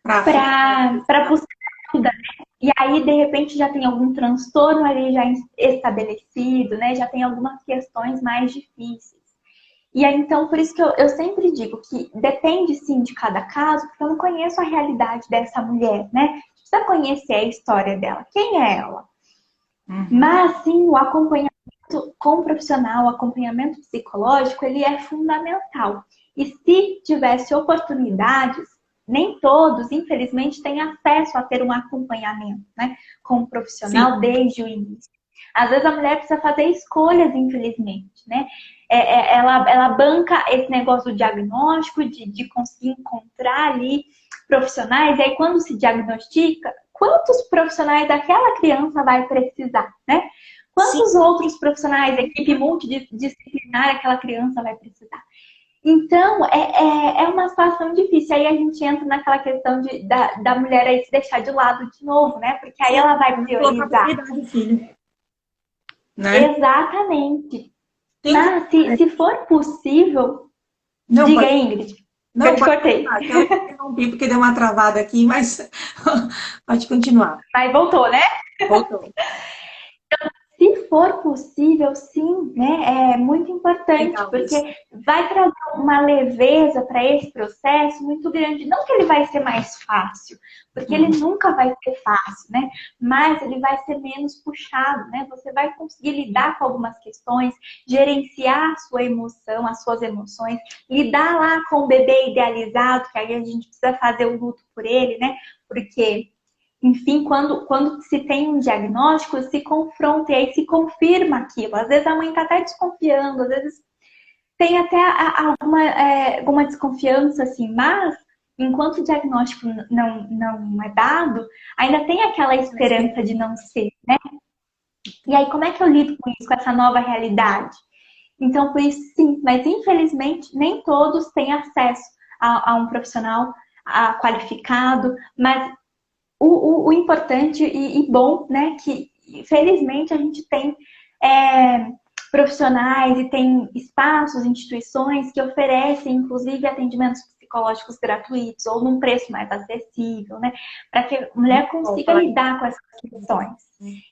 para buscar ajuda, né? E aí, de repente, já tem algum transtorno ali já estabelecido, né? Já tem algumas questões mais difíceis. E aí, então, por isso que eu sempre digo que depende, sim, de cada caso, porque eu não conheço a realidade dessa mulher, né? A gente precisa conhecer a história dela. Quem é ela? Mas, sim, o acompanhamento com o profissional, o acompanhamento psicológico, ele é fundamental. E se tivesse oportunidades, nem todos, infelizmente, têm acesso a ter um acompanhamento, né, com o profissional, sim, desde o início. Às vezes a mulher precisa fazer escolhas, infelizmente, né? Ela banca esse negócio do diagnóstico, de conseguir encontrar ali profissionais, e aí quando se diagnostica, quantos profissionais aquela criança vai precisar, né? quantos outros profissionais, equipe multidisciplinar aquela criança vai precisar? Então, é uma situação difícil. Aí a gente entra naquela questão da mulher aí se deixar de lado de novo, né? Porque aí ela vai priorizar. Do filho, né? Exatamente. Tem Mas se for possível, Não, diga, pode... Ingrid. Não, Eu te cortei. Eu interrompi porque deu uma travada aqui, mas pode continuar. Mas voltou, né? Voltou. Se for possível, sim, né? É muito importante, Legal porque isso. vai trazer uma leveza para esse processo muito grande. Não que ele vai ser mais fácil, porque ele nunca vai ser fácil, né? Mas ele vai ser menos puxado, né? Você vai conseguir lidar com algumas questões, gerenciar a sua emoção, as suas emoções, lidar lá com o bebê idealizado, que aí a gente precisa fazer o luto por ele, né? Porque enfim, quando se tem um diagnóstico, se confronta e aí se confirma aquilo. Às vezes a mãe está até desconfiando, às vezes tem até alguma desconfiança, assim, mas enquanto o diagnóstico não é dado, ainda tem aquela esperança de não ser, né? E aí, como é que eu lido com isso, com essa nova realidade? Então, por isso, sim, mas infelizmente nem todos têm acesso a um profissional qualificado, mas o importante e bom, né, que felizmente a gente tem profissionais e tem espaços, instituições que oferecem, inclusive, atendimentos psicológicos gratuitos ou num preço mais acessível, né, para que a mulher consiga lidar com essas questões.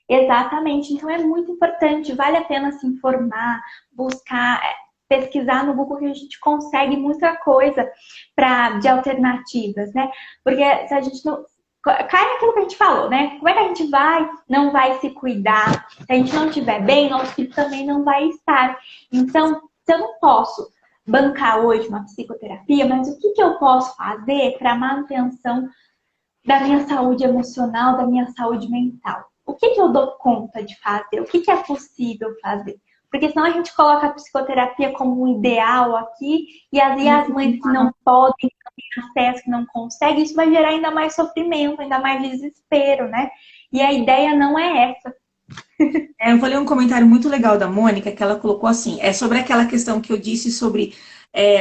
Exatamente. Então é muito importante, vale a pena se informar, buscar, pesquisar no Google que a gente consegue muita coisa de alternativas, né? Porque se a gente não cai naquilo que a gente falou, né? Como é que a gente não vai se cuidar? Se a gente não estiver bem, nosso filho também não vai estar. Então, se eu não posso bancar hoje uma psicoterapia, mas o que eu posso fazer para a manutenção da minha saúde emocional, da minha saúde mental? O que eu dou conta de fazer? O que é possível fazer? Porque senão a gente coloca a psicoterapia como um ideal aqui, e as mães que não podem, que não têm acesso, que não conseguem, isso vai gerar ainda mais sofrimento, ainda mais desespero, né? E a ideia não é essa. Eu vou ler um comentário muito legal da Mônica, que ela colocou assim, sobre aquela questão que eu disse sobre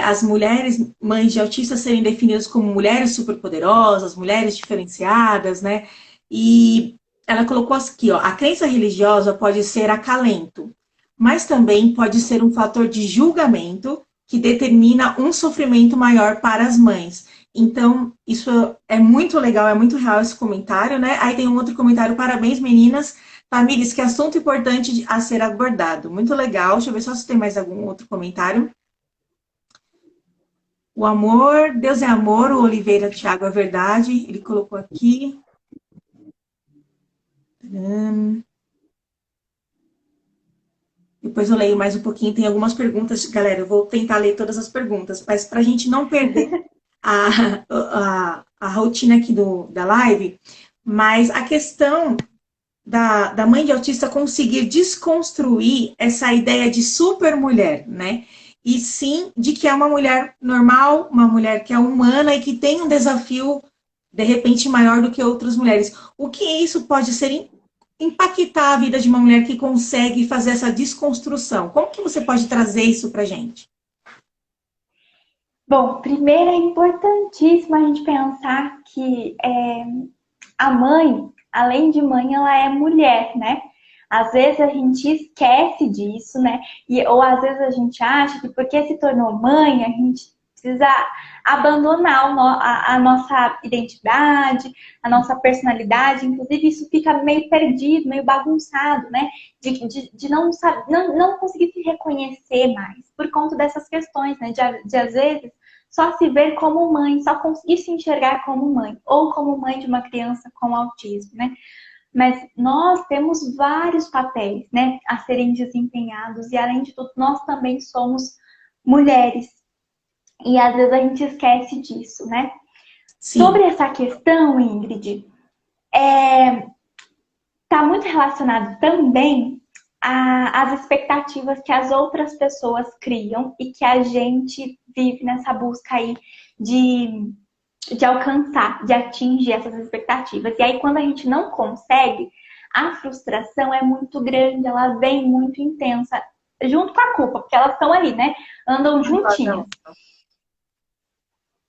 as mulheres mães de autistas serem definidas como mulheres superpoderosas, mulheres diferenciadas, né? E ela colocou aqui, ó, a crença religiosa pode ser acalento, mas também pode ser um fator de julgamento que determina um sofrimento maior para as mães. Então, isso é muito legal, é muito real esse comentário, né? Aí tem um outro comentário, parabéns meninas, famílias, que assunto importante a ser abordado. Muito legal, deixa eu ver só se tem mais algum outro comentário. O amor, Deus é amor, o Oliveira Thiago é verdade, ele colocou aqui. Depois eu leio mais um pouquinho, tem algumas perguntas, galera, eu vou tentar ler todas as perguntas, mas para a gente não perder a rotina aqui da live, mas a questão da mãe de autista conseguir desconstruir essa ideia de super mulher, né? E sim de que é uma mulher normal, uma mulher que é humana e que tem um desafio, de repente, maior do que outras mulheres. O que isso pode ser impactar a vida de uma mulher que consegue fazer essa desconstrução? Como que você pode trazer isso para a gente? Bom, primeiro é importantíssimo a gente pensar que a mãe, além de mãe, ela é mulher, né? Às vezes a gente esquece disso, né? Ou às vezes a gente acha que porque se tornou mãe, a gente precisa abandonar a nossa identidade, a nossa personalidade. Inclusive, isso fica meio perdido, meio bagunçado, né? De não conseguir se reconhecer mais por conta dessas questões, né? De às vezes só se ver como mãe, só conseguir se enxergar como mãe, ou como mãe de uma criança com autismo, né? Mas nós temos vários papéis, né, a serem desempenhados, e além de tudo, nós também somos mulheres. E às vezes a gente esquece disso, né? Sim. Sobre essa questão, Ingrid, tá muito relacionado também às expectativas que as outras pessoas criam e que a gente vive nessa busca aí de alcançar, de atingir essas expectativas. E aí, quando a gente não consegue, a frustração é muito grande, ela vem muito intensa, junto com a culpa, porque elas estão ali, né? Andam juntinhas.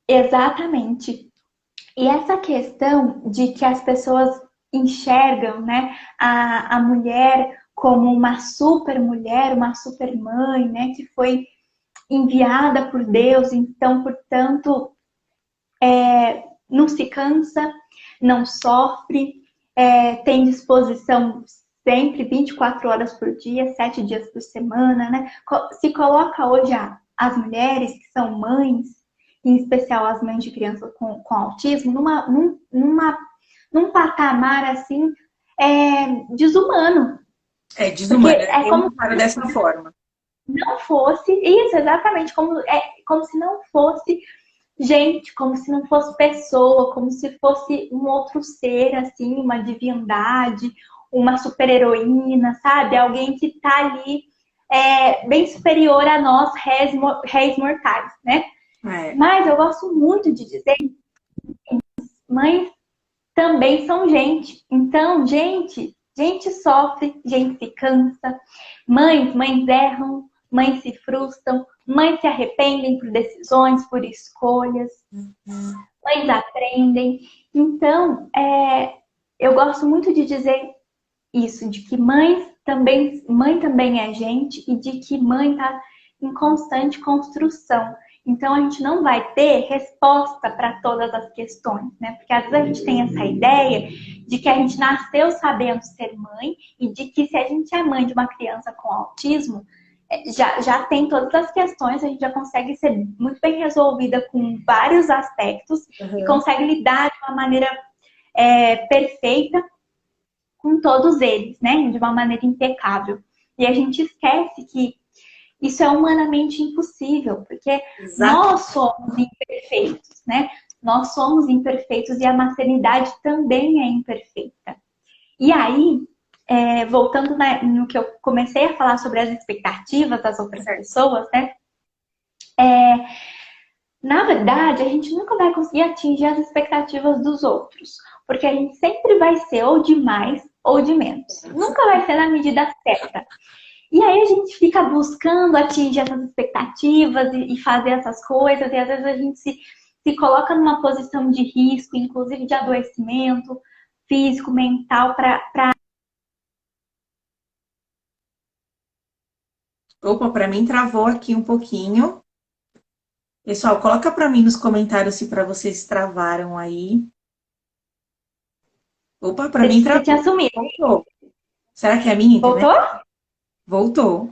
Exatamente. E essa questão de que as pessoas enxergam, né, a mulher como uma super mulher, uma super mãe, né, que foi enviada por Deus, então, portanto, não se cansa, não sofre, tem disposição sempre 24 horas por dia, 7 dias por semana, né? Se coloca hoje as mulheres que são mães, em especial as mães de crianças com autismo, num patamar assim desumano. É desumano, é como dessa forma. Não fosse, isso, exatamente, como se não fosse gente, como se não fosse pessoa, como se fosse um outro ser, assim, uma divindade, uma super-heroína, sabe? Alguém que tá ali bem superior a nós, réis mortais, né? Mas eu gosto muito de dizer que mães também são gente. Então, gente sofre, gente se cansa, mães erram, mães se frustram, mães se arrependem por decisões, por escolhas, mães aprendem. Então, eu gosto muito de dizer isso, de que mãe também é gente e de que mãe está em constante construção. Então, a gente não vai ter resposta para todas as questões, né? Porque às vezes a gente tem essa ideia de que a gente nasceu sabendo ser mãe e de que se a gente é mãe de uma criança com autismo, já tem todas as questões, a gente já consegue ser muito bem resolvida com vários aspectos e consegue lidar de uma maneira perfeita com todos eles, né? De uma maneira impecável. E a gente esquece que isso é humanamente impossível, porque nós somos imperfeitos, né? Nós somos imperfeitos e a maternidade também é imperfeita. E aí, voltando no que eu comecei a falar sobre as expectativas das outras pessoas, né? Na verdade, a gente nunca vai conseguir atingir as expectativas dos outros, porque a gente sempre vai ser ou de mais ou de menos. Nunca vai ser na medida certa. E aí a gente fica buscando atingir essas expectativas e fazer essas coisas, e às vezes a gente se coloca numa posição de risco, inclusive de adoecimento físico, mental, Opa, para mim travou aqui um pouquinho. Pessoal, coloca para mim nos comentários se para vocês travaram aí. Opa, para mim travou. Você tinha sumido. Voltou. Será que é a minha internet? Voltou?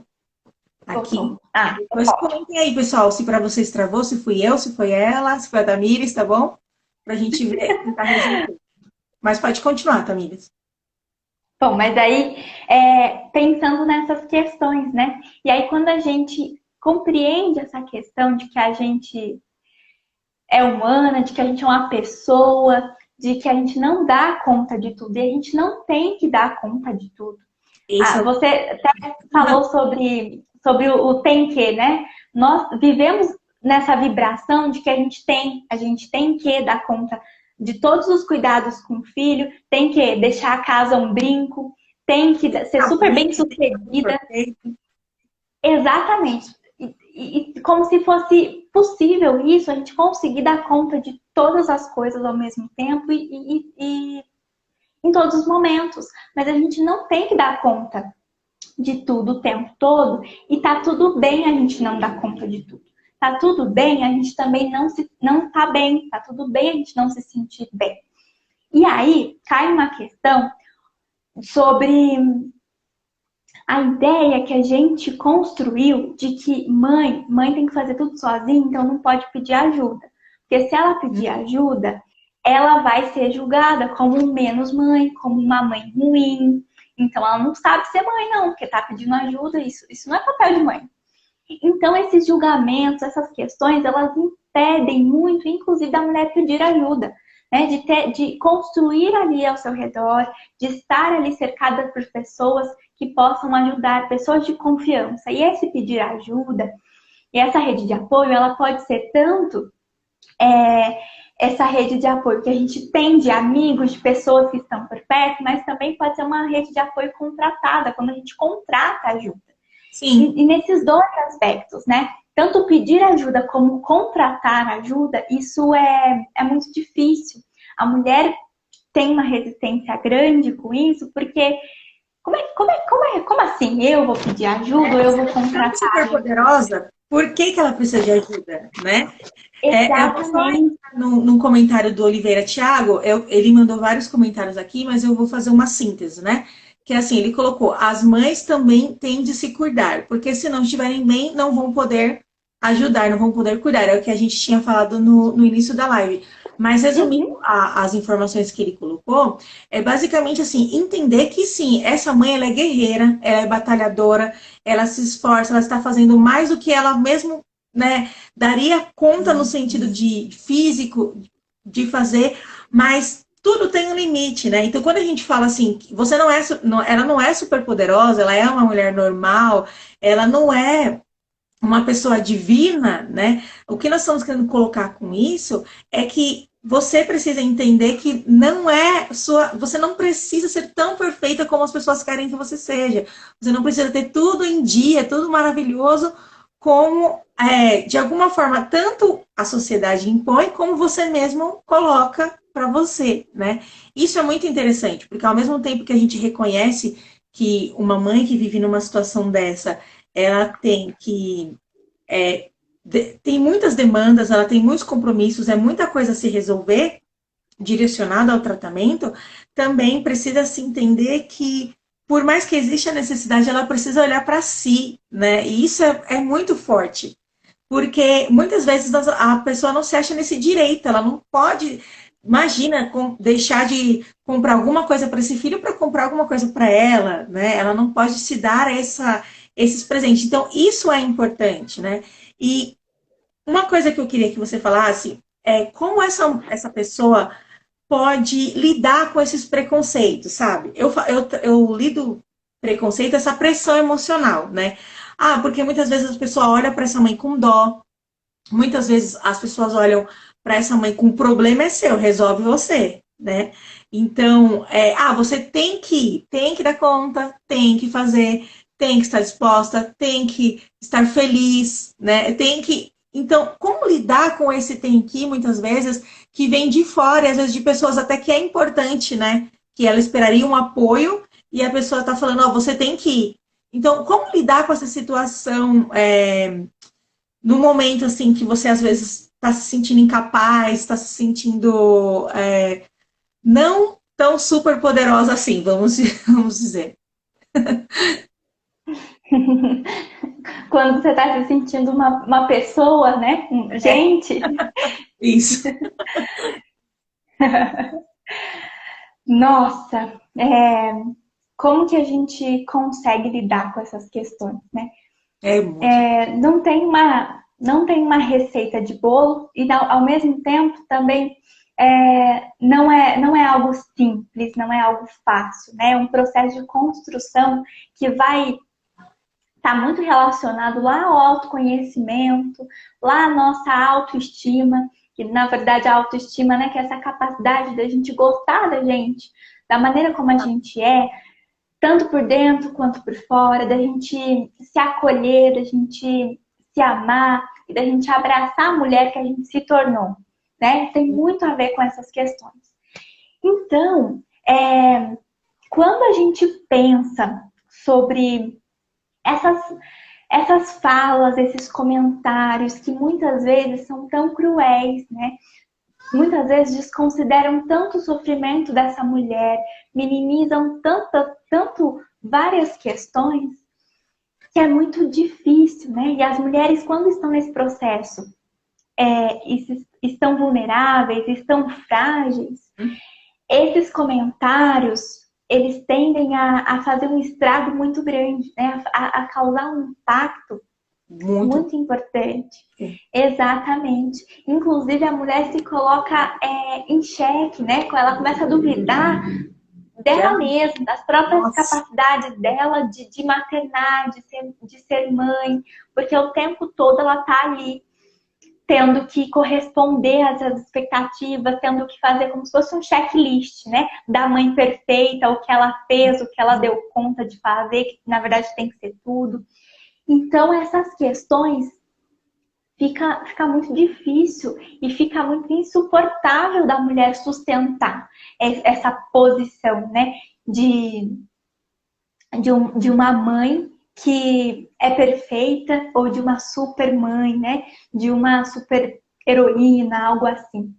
Aqui. Voltou. Depois comentem aí, pessoal, se para vocês travou, se fui eu, se foi ela, se foi a Tamires, tá bom? Pra gente ver, tentar resolver. Mas pode continuar, Tamires. Bom, mas aí, pensando nessas questões, né? E aí, quando a gente compreende essa questão de que a gente é humana, de que a gente é uma pessoa, de que a gente não dá conta de tudo, e a gente não tem que dar conta de tudo. Você até falou sobre o tem que, né? Nós vivemos nessa vibração de que a gente tem que dar conta de todos os cuidados com o filho, tem que deixar a casa um brinco, tem que ser super bem sucedida. Exatamente. E como se fosse possível isso, a gente conseguir dar conta de todas as coisas ao mesmo tempo e em todos os momentos. Mas a gente não tem que dar conta de tudo o tempo todo e tá tudo bem a gente não dar conta de tudo. Tá tudo bem a gente também não tá bem. Tá tudo bem a gente não se sentir bem. E aí cai uma questão sobre a ideia que a gente construiu de que mãe tem que fazer tudo sozinha, então não pode pedir ajuda. Porque se ela pedir ajuda, ela vai ser julgada como menos mãe, como uma mãe ruim. Então ela não sabe ser mãe, não, porque tá pedindo ajuda, isso não é papel de mãe. Então esses julgamentos, essas questões, elas impedem muito, inclusive, da mulher pedir ajuda. Né, de construir ali ao seu redor, de estar ali cercada por pessoas que possam ajudar, pessoas de confiança. E esse pedir ajuda, e essa rede de apoio, ela pode ser tanto essa rede de apoio que a gente tem de amigos, de pessoas que estão por perto, mas também pode ser uma rede de apoio contratada, quando a gente contrata ajuda. Sim. E nesses dois aspectos, né? Tanto pedir ajuda como contratar ajuda, isso é muito difícil. A mulher tem uma resistência grande com isso, porque como assim? Eu vou pedir ajuda ou eu vou contratar? É super poderosa, por que ela precisa de ajuda, né? Eu vou só Exatamente. entrar num comentário do Oliveira Thiago, ele mandou vários comentários aqui, mas eu vou fazer uma síntese, né? Que é assim, ele colocou, as mães também têm de se cuidar, porque se não estiverem bem, não vão poder ajudar, não vão poder cuidar. É o que a gente tinha falado no início da live. Mas resumindo as informações que ele colocou, é basicamente assim, entender que sim, essa mãe ela é guerreira, ela é batalhadora, ela se esforça, ela está fazendo mais do que ela mesmo, né, daria conta no sentido de físico de fazer, mas tudo tem um limite, né? Então, quando a gente fala assim, você não é, ela não é super poderosa, ela é uma mulher normal, ela não é uma pessoa divina, né? O que nós estamos querendo colocar com isso é que você precisa entender que não é sua, você não precisa ser tão perfeita como as pessoas querem que você seja. Você não precisa ter tudo em dia, tudo maravilhoso, como de alguma forma tanto a sociedade impõe, como você mesmo coloca para você, né? Isso é muito interessante, porque ao mesmo tempo que a gente reconhece que uma mãe que vive numa situação dessa ela tem que. Tem muitas demandas, ela tem muitos compromissos, é muita coisa a se resolver direcionada ao tratamento. Também precisa se entender que, por mais que exista a necessidade, ela precisa olhar para si, né? E isso é muito forte. Porque muitas vezes a pessoa não se acha nesse direito, ela não pode. Imagina deixar de comprar alguma coisa para esse filho para comprar alguma coisa para ela, né? Ela não pode se dar esses presentes. Então, isso é importante, né? E uma coisa que eu queria que você falasse é como essa pessoa pode lidar com esses preconceitos, sabe? Eu lido preconceito, essa pressão emocional, né? Ah, porque muitas vezes as pessoas olham para essa mãe com dó, muitas vezes as pessoas olham para essa mãe com o problema é seu, resolve você, né? Então, você tem que dar conta, tem que fazer, tem que estar disposta, tem que estar feliz, né? Tem que. Então, como lidar com esse tem que, muitas vezes, que vem de fora, e às vezes de pessoas até que é importante, né? Que ela esperaria um apoio e a pessoa está falando, ó, você tem que ir. Então, como lidar com essa situação? No momento assim que você às vezes está se sentindo incapaz, está se sentindo não tão super poderosa assim, vamos dizer. Quando você está se sentindo uma pessoa, né? Gente. Isso. Nossa, como que a gente consegue lidar com essas questões, né? Não tem uma receita de bolo e ao mesmo tempo também não é algo simples, não é algo fácil, né? É um processo de construção que vai estar muito relacionado lá ao autoconhecimento, lá à nossa autoestima, que na verdade a autoestima, né, que é essa capacidade da gente gostar da gente, da maneira como a gente é, tanto por dentro quanto por fora, da gente se acolher, da gente se amar e da gente abraçar a mulher que a gente se tornou, né? Tem muito a ver com essas questões. Então, quando a gente pensa sobre essas falas, esses comentários que muitas vezes são tão cruéis, né? Muitas vezes desconsideram tanto o sofrimento dessa mulher, minimizam tanto várias questões, que é muito difícil, né? E as mulheres, quando estão nesse processo, estão vulneráveis, estão frágeis, esses comentários, eles tendem a fazer um estrago muito grande, né? A causar um impacto muito importante. Exatamente. Inclusive, a mulher se coloca em xeque, né? Ela começa a duvidar dela mesma, das próprias capacidades dela de maternar, de ser mãe, porque o tempo todo ela tá ali tendo que corresponder às expectativas, tendo que fazer como se fosse um checklist, né? Da mãe perfeita, o que ela fez, o que ela deu conta de fazer, que na verdade tem que ser tudo. Então, essas questões fica muito difícil e fica muito insuportável da mulher sustentar essa posição, né? De uma mãe que é perfeita ou de uma super mãe, né? De uma super heroína, algo assim.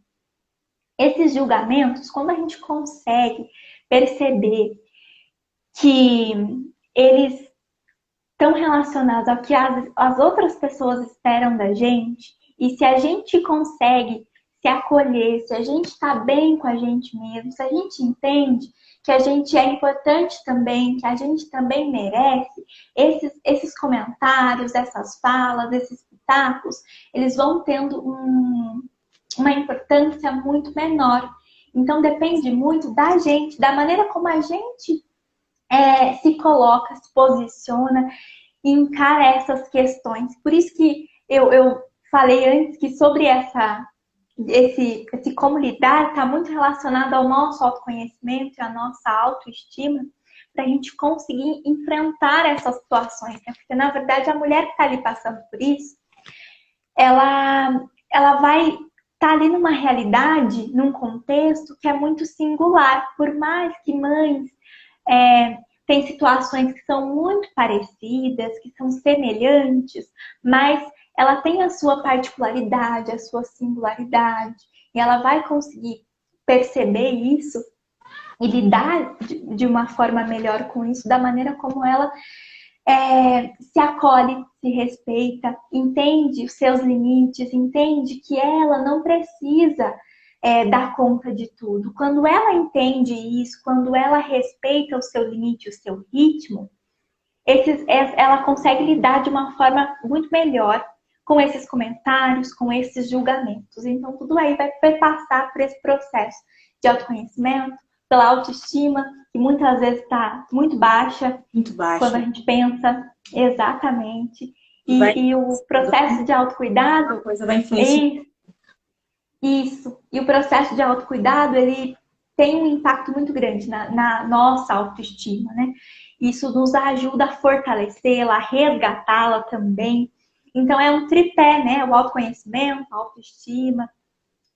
Esses julgamentos, quando a gente consegue perceber que eles estão relacionados ao que as outras pessoas esperam da gente, e se a gente consegue se acolher, se a gente está bem com a gente mesmo, se a gente entende que a gente é importante também, que a gente também merece, esses comentários, essas falas, esses pitacos, eles vão tendo uma importância muito menor. Então depende muito da gente, da maneira como a gente se coloca, se posiciona e encara essas questões. Por isso que eu falei antes que sobre esse como lidar está muito relacionado ao nosso autoconhecimento e à nossa autoestima, para a gente conseguir enfrentar essas situações, né? Porque na verdade a mulher que está ali passando por isso, ela vai estar ali numa realidade, num contexto que é muito singular, por mais que mães tem situações que são muito parecidas, que são semelhantes, mas ela tem a sua particularidade, a sua singularidade, e ela vai conseguir perceber isso e lidar de uma forma melhor com isso, da maneira como ela se acolhe, se respeita, entende os seus limites, entende que ela não precisa dar conta de tudo. Quando ela entende isso, quando ela respeita o seu limite, o seu ritmo, ela consegue lidar de uma forma muito melhor com esses comentários, com esses julgamentos. Então, tudo aí vai passar por esse processo de autoconhecimento, pela autoestima, que muitas vezes está muito baixa. Muito baixa. Quando a gente pensa exatamente. E o processo de autocuidado... Uma coisa vai influenciar. Isso. E o processo de autocuidado, ele tem um impacto muito grande na nossa autoestima, né? Isso nos ajuda a fortalecê-la, a resgatá-la também. Então, é um tripé, né? O autoconhecimento, a autoestima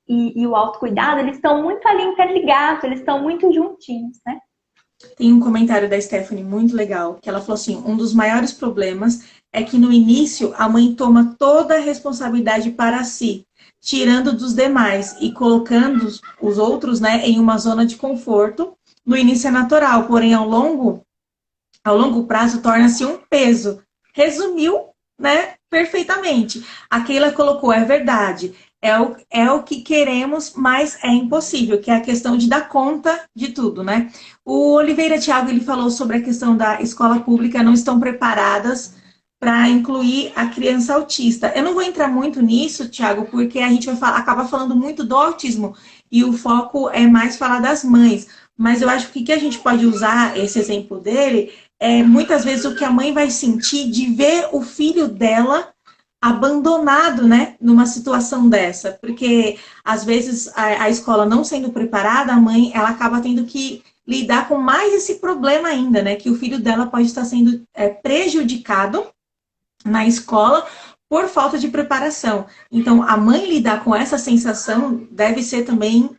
e o autocuidado, eles estão muito ali interligados, eles estão muito juntinhos, né? Tem um comentário da Stephanie muito legal, que ela falou assim, um dos maiores problemas é que no início a mãe toma toda a responsabilidade para si, tirando dos demais e colocando os outros, né, em uma zona de conforto. No início é natural, porém ao longo prazo torna-se um peso. Resumiu, né, perfeitamente. A Keila colocou, é verdade, é o que queremos, mas é impossível, que é a questão de dar conta de tudo, né? O Oliveira Thiago, ele falou sobre a questão da escola pública, não estão preparadas para incluir a criança autista. Eu não vou entrar muito nisso, Thiago, porque a gente acaba falando muito do autismo e o foco é mais falar das mães. Mas eu acho que a gente pode usar esse exemplo dele muitas vezes o que a mãe vai sentir de ver o filho dela abandonado, né, numa situação dessa. Porque, às vezes, a escola não sendo preparada, a mãe, ela acaba tendo que lidar com mais esse problema ainda, né, que o filho dela pode estar sendo prejudicado na escola por falta de preparação. Então, a mãe lidar com essa sensação deve ser também,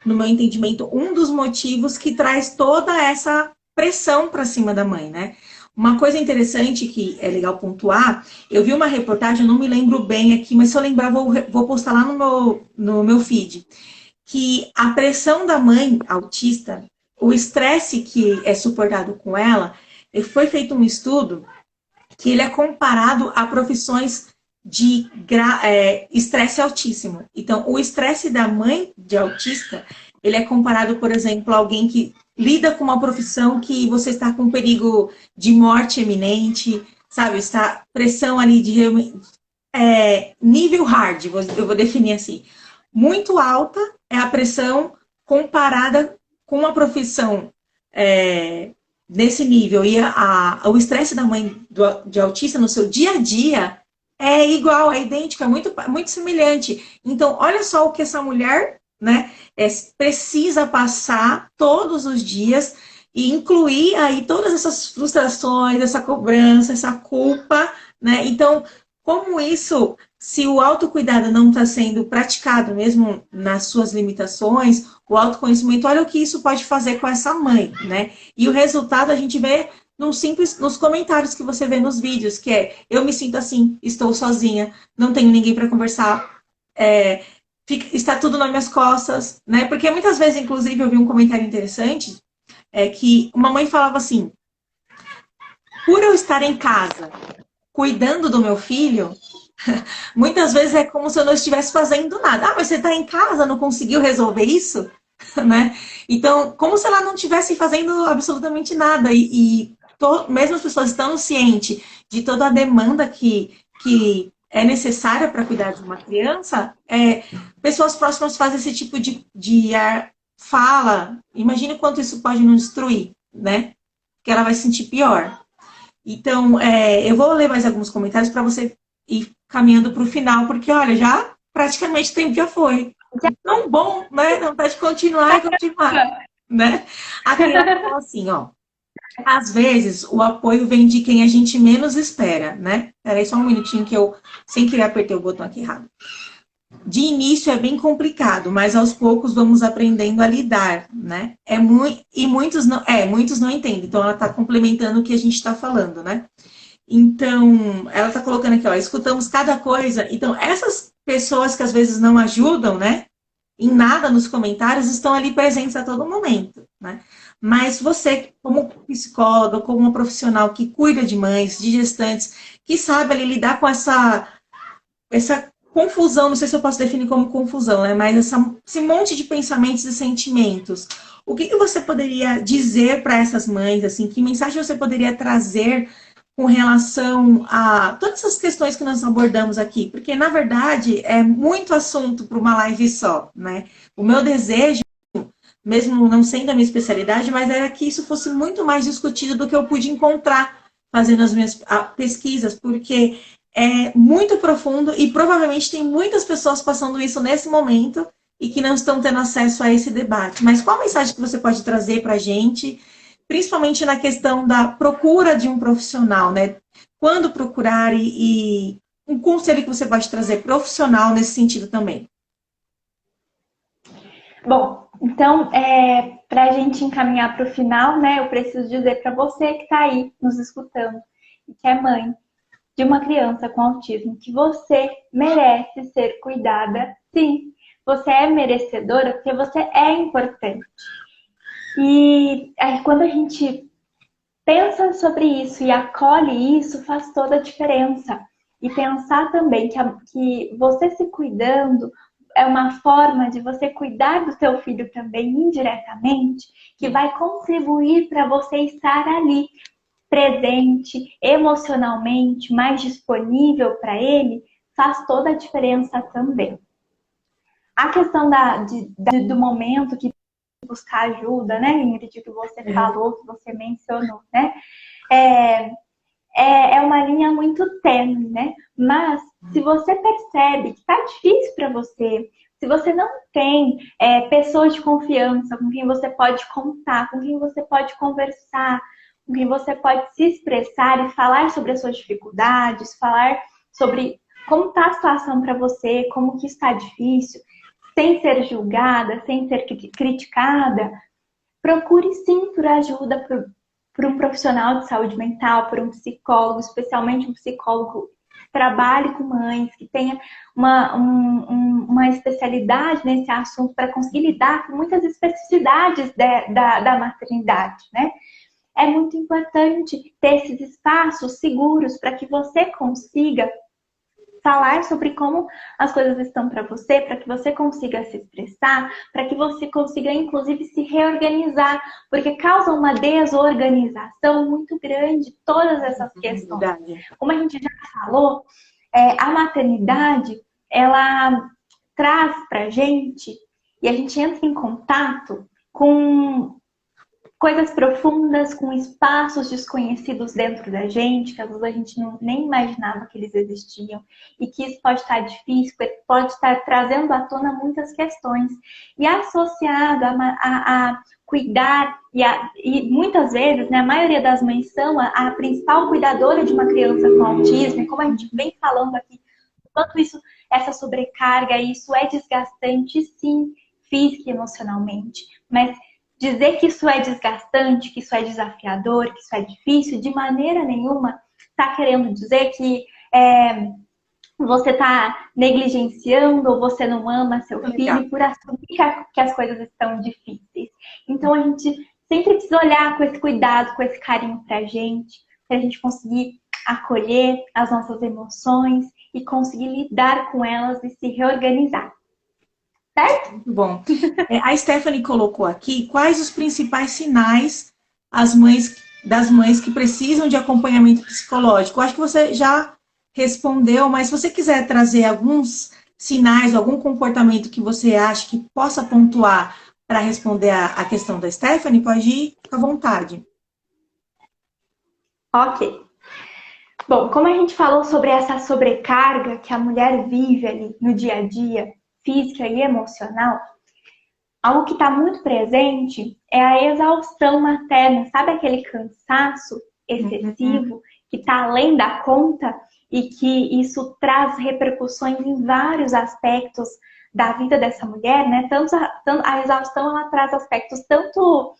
no meu entendimento, um dos motivos que traz toda essa pressão para cima da mãe, né? Uma coisa interessante que é legal pontuar, eu vi uma reportagem, eu não me lembro bem aqui, mas se eu lembrar, vou postar lá no meu feed, que a pressão da mãe autista, o estresse que é suportado com ela, foi feito um estudo que ele é comparado a profissões de estresse altíssimo. Então, o estresse da mãe de autista, ele é comparado, por exemplo, a alguém que lida com uma profissão que você está com perigo de morte iminente, sabe? Está pressão ali de nível hard, eu vou definir assim. Muito alta é a pressão comparada com uma profissão nesse nível. E o estresse da mãe de autista no seu dia a dia é igual, é idêntico, é muito semelhante. Então, olha só o que essa mulher, né, precisa passar todos os dias e incluir aí todas essas frustrações, essa cobrança, essa culpa, né? Então, como isso, se o autocuidado não está sendo praticado mesmo nas suas limitações, o autoconhecimento, olha o que isso pode fazer com essa mãe, né? E o resultado a gente vê nos comentários que você vê nos vídeos, que é, eu me sinto assim, estou sozinha, não tenho ninguém para conversar, está tudo nas minhas costas, né? Porque muitas vezes, inclusive, eu vi um comentário interessante, que uma mãe falava assim, por eu estar em casa, cuidando do meu filho, muitas vezes é como se eu não estivesse fazendo nada. Ah, mas você está em casa, não conseguiu resolver isso? Né? Então, como se ela não estivesse fazendo absolutamente nada. Mesmo as pessoas estando cientes de toda a demanda que é necessária para cuidar de uma criança, pessoas próximas fazem esse tipo de fala. Imagine quanto isso pode nos destruir, né? Que ela vai se sentir pior. Então, eu vou ler mais alguns comentários para você ir caminhando para o final, porque, olha, já praticamente o tempo já foi. Tão bom, né? Não pode continuar e continuar, né? A criança fala assim, ó. Às vezes, o apoio vem de quem a gente menos espera, né? Peraí só um minutinho que eu, sem querer, apertei o botão aqui errado. De início é bem complicado, mas aos poucos vamos aprendendo a lidar, né? Muitos não entendem. Então, ela está complementando o que a gente está falando, né? Então, ela está colocando aqui, ó, escutamos cada coisa. Então, essas pessoas que às vezes não ajudam, né? Em nada nos comentários, estão ali presentes a todo momento, né? Mas você, como psicóloga, como uma profissional que cuida de mães, de gestantes, que sabe ali lidar com essa confusão, não sei se eu posso definir como confusão, né? Mas esse monte de pensamentos e sentimentos. O que você poderia dizer para essas mães, assim, que mensagem você poderia trazer com relação a todas essas questões que nós abordamos aqui? Porque, na verdade, é muito assunto para uma live só, né? O meu desejo, mesmo não sendo a minha especialidade, mas era que isso fosse muito mais discutido do que eu pude encontrar fazendo as minhas pesquisas, porque é muito profundo e provavelmente tem muitas pessoas passando isso nesse momento e que não estão tendo acesso a esse debate. Mas qual a mensagem que você pode trazer para a gente, principalmente na questão da procura de um profissional, né? Quando procurar e um conselho que você pode trazer profissional nesse sentido também? Bom, então, para a gente encaminhar para o final, né, eu preciso dizer para você que está aí nos escutando e que é mãe de uma criança com autismo, que você merece ser cuidada, sim. Você é merecedora porque você é importante. E aí, quando a gente pensa sobre isso e acolhe isso, faz toda a diferença. E pensar também que você se cuidando é uma forma de você cuidar do seu filho também indiretamente, que vai contribuir para você estar ali, presente, emocionalmente, mais disponível para ele, faz toda a diferença também. A questão do momento que buscar ajuda, né, Ingrid, que você falou, que você mencionou, né? É uma linha muito tênue, né? Mas se você percebe que está difícil para você, se você não tem pessoas de confiança com quem você pode contar, com quem você pode conversar, com quem você pode se expressar e falar sobre as suas dificuldades, falar sobre como está a situação para você, como que está difícil, sem ser julgada, sem ser criticada, procure sim por ajuda por um profissional de saúde mental, por um psicólogo, especialmente um psicólogo que trabalhe com mães, que tenha uma especialidade nesse assunto para conseguir lidar com muitas especificidades da maternidade, né? É muito importante ter esses espaços seguros para que você consiga falar sobre como as coisas estão para você, para que você consiga se expressar, para que você consiga, inclusive, se reorganizar, porque causa uma desorganização muito grande todas essas questões. Verdade. Como a gente já falou, a maternidade, ela traz para a gente, e a gente entra em contato com coisas profundas, com espaços desconhecidos dentro da gente, que às vezes a gente nem imaginava que eles existiam, e que isso pode estar difícil, pode estar trazendo à tona muitas questões. E associado a cuidar, e muitas vezes, né, a maioria das mães são a principal cuidadora de uma criança com autismo, e como a gente vem falando aqui, quanto isso, essa sobrecarga, isso é desgastante, sim, física e emocionalmente, mas dizer que isso é desgastante, que isso é desafiador, que isso é difícil, de maneira nenhuma está querendo dizer que você está negligenciando ou você não ama seu filho por assumir que as coisas estão difíceis. Então a gente sempre precisa olhar com esse cuidado, com esse carinho para a gente conseguir acolher as nossas emoções e conseguir lidar com elas e se reorganizar. Certo? Muito bom. A Stephanie colocou aqui quais os principais sinais das mães que precisam de acompanhamento psicológico. Eu acho que você já respondeu, mas se você quiser trazer alguns sinais, algum comportamento que você acha que possa pontuar para responder a questão da Stephanie, pode ir à vontade. Ok. Bom, como a gente falou sobre essa sobrecarga que a mulher vive ali no dia a dia, física e emocional, algo que está muito presente é a exaustão materna, sabe aquele cansaço excessivo que está além da conta e que isso traz repercussões em vários aspectos da vida dessa mulher, né? Tanto a exaustão ela traz aspectos tanto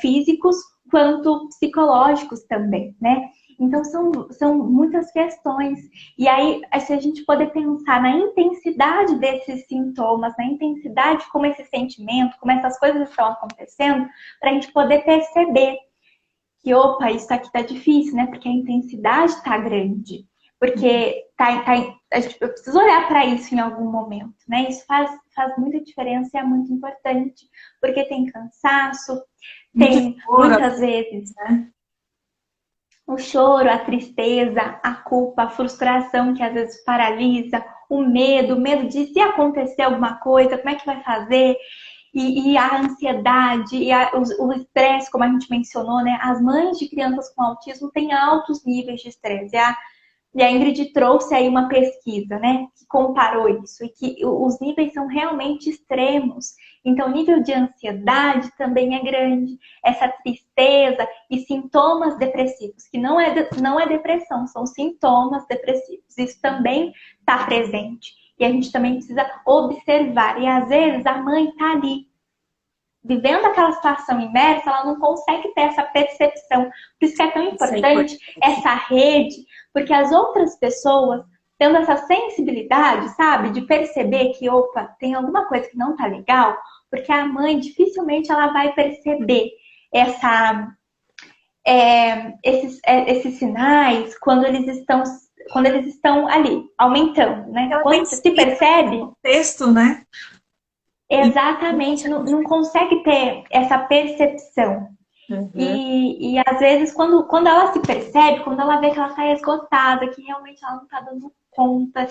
físicos quanto psicológicos também, né? Então, são muitas questões. E aí, se a gente poder pensar na intensidade desses sintomas, na intensidade como esse sentimento, como essas coisas estão acontecendo, para a gente poder perceber que, opa, isso aqui tá difícil, né? Porque a intensidade tá grande. Porque eu preciso olhar para isso em algum momento, né? Isso faz muita diferença e é muito importante. Porque tem cansaço, tem muitas vezes, né? O choro, a tristeza, a culpa, a frustração que às vezes paralisa, o medo de se acontecer alguma coisa, como é que vai fazer? E a ansiedade, e o estresse, como a gente mencionou, né? As mães de crianças com autismo têm altos níveis de estresse. E a Ingrid trouxe aí uma pesquisa, né? Que comparou isso e que os níveis são realmente extremos. Então, o nível de ansiedade também é grande. Essa tristeza e sintomas depressivos, que não é depressão, são sintomas depressivos. Isso também está presente. E a gente também precisa observar. E às vezes a mãe está ali, vivendo aquela situação imersa, ela não consegue ter essa percepção. Por isso que é tão importante essa rede, porque as outras pessoas, tendo essa sensibilidade, sabe, de perceber que, opa, tem alguma coisa que não tá legal, porque a mãe dificilmente ela vai perceber esses sinais quando eles estão ali, aumentando, né? Quando se percebe... O texto, né? Exatamente, não consegue ter essa percepção. Uhum. E às vezes, quando ela se percebe, quando ela vê que ela está esgotada, que realmente ela não está dando conta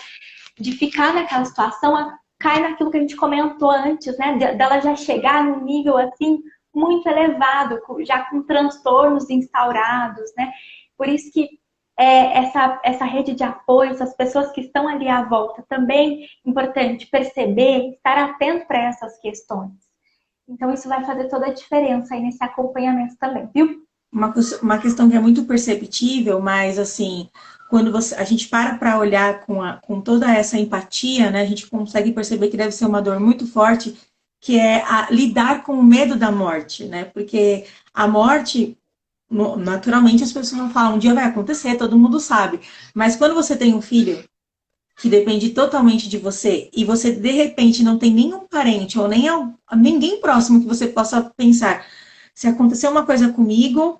de ficar naquela situação, ela cai naquilo que a gente comentou antes, né? Dela já chegar num nível assim muito elevado, já com transtornos instaurados, né? Por isso que essa rede de apoio, essas pessoas que estão ali à volta, também é importante perceber, estar atento para essas questões. Então, isso vai fazer toda a diferença aí nesse acompanhamento também, viu? Uma questão que é muito perceptível, mas assim, quando a gente para olhar com toda essa empatia, né, a gente consegue perceber que deve ser uma dor muito forte, que é lidar com o medo da morte, né? Porque a morte... Naturalmente as pessoas não falam, um dia vai acontecer, todo mundo sabe. Mas quando você tem um filho que depende totalmente de você e você de repente não tem nenhum parente ou nem ninguém próximo que você possa pensar, se acontecer uma coisa comigo,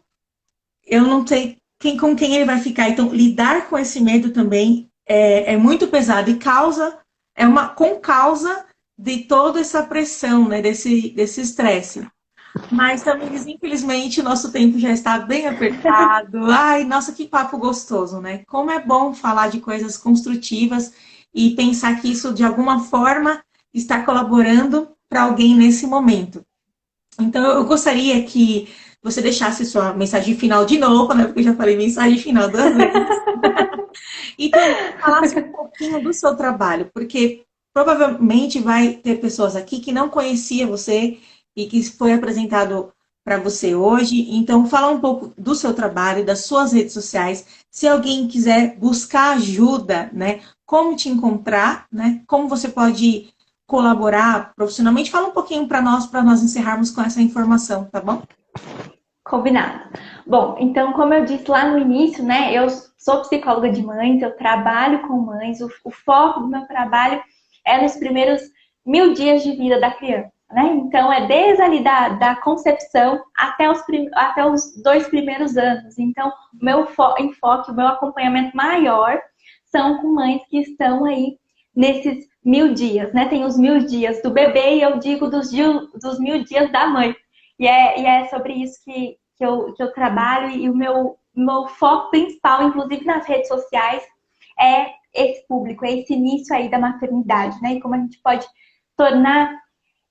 eu não sei com quem ele vai ficar. Então lidar com esse medo também é muito pesado e causa de toda essa pressão, né, desse estresse. Mas também, infelizmente, o nosso tempo já está bem apertado. Ai, nossa, que papo gostoso, né? Como é bom falar de coisas construtivas e pensar que isso, de alguma forma, está colaborando para alguém nesse momento. Então, eu gostaria que você deixasse sua mensagem final de novo, né? Porque eu já falei mensagem final 2 vezes. E também falasse um pouquinho do seu trabalho, porque provavelmente vai ter pessoas aqui que não conhecia você e que foi apresentado para você hoje. Então, fala um pouco do seu trabalho, das suas redes sociais. Se alguém quiser buscar ajuda, né? Como te encontrar, né? Como você pode colaborar profissionalmente. Fala um pouquinho para nós encerrarmos com essa informação, tá bom? Combinado. Bom, então, como eu disse lá no início, né, eu sou psicóloga de mães, eu trabalho com mães, o foco do meu trabalho é nos primeiros 1.000 dias de vida da criança, né? Então, é desde ali da concepção até os 2 primeiros anos. Então, o meu enfoque, o meu acompanhamento maior são com mães que estão aí nesses 1.000 dias, né? Tem os 1.000 dias do bebê e eu digo dos 1.000 dias da mãe. E é sobre isso que eu trabalho e o meu foco principal, inclusive nas redes sociais, é esse público, é esse início aí da maternidade, né? E como a gente pode tornar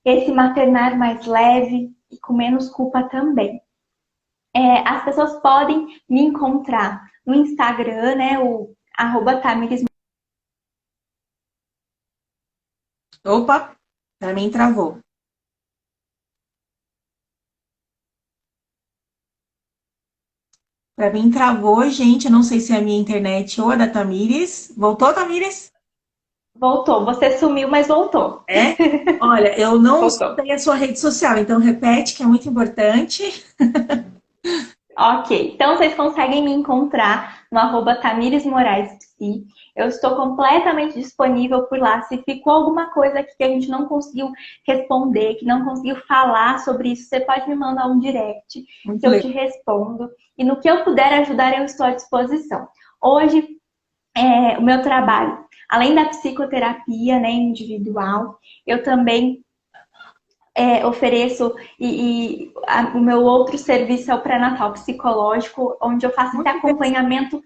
esse maternar mais leve e com menos culpa também. As pessoas podem me encontrar no Instagram, né? O @Tamires. Opa, para mim travou. Para mim travou, gente. Eu não sei se é a minha internet ou a da Tamires. Voltou, Tamires? Voltou. Você sumiu, mas voltou. É? Olha, eu não Voltou. sei a sua rede social, então repete que é muito importante. Ok, então vocês conseguem me encontrar no @Tamires Moraes Psi. Eu estou completamente disponível por lá. Se ficou alguma coisa aqui que a gente não conseguiu responder, que não conseguiu falar sobre isso, você pode me mandar um direct que Muito eu te legal. respondo. E no que eu puder ajudar, eu estou à disposição. Hoje, o meu trabalho, além da psicoterapia, né, individual, eu também ofereço o meu outro serviço é o pré-natal psicológico, onde eu faço esse Muito interessante. acompanhamento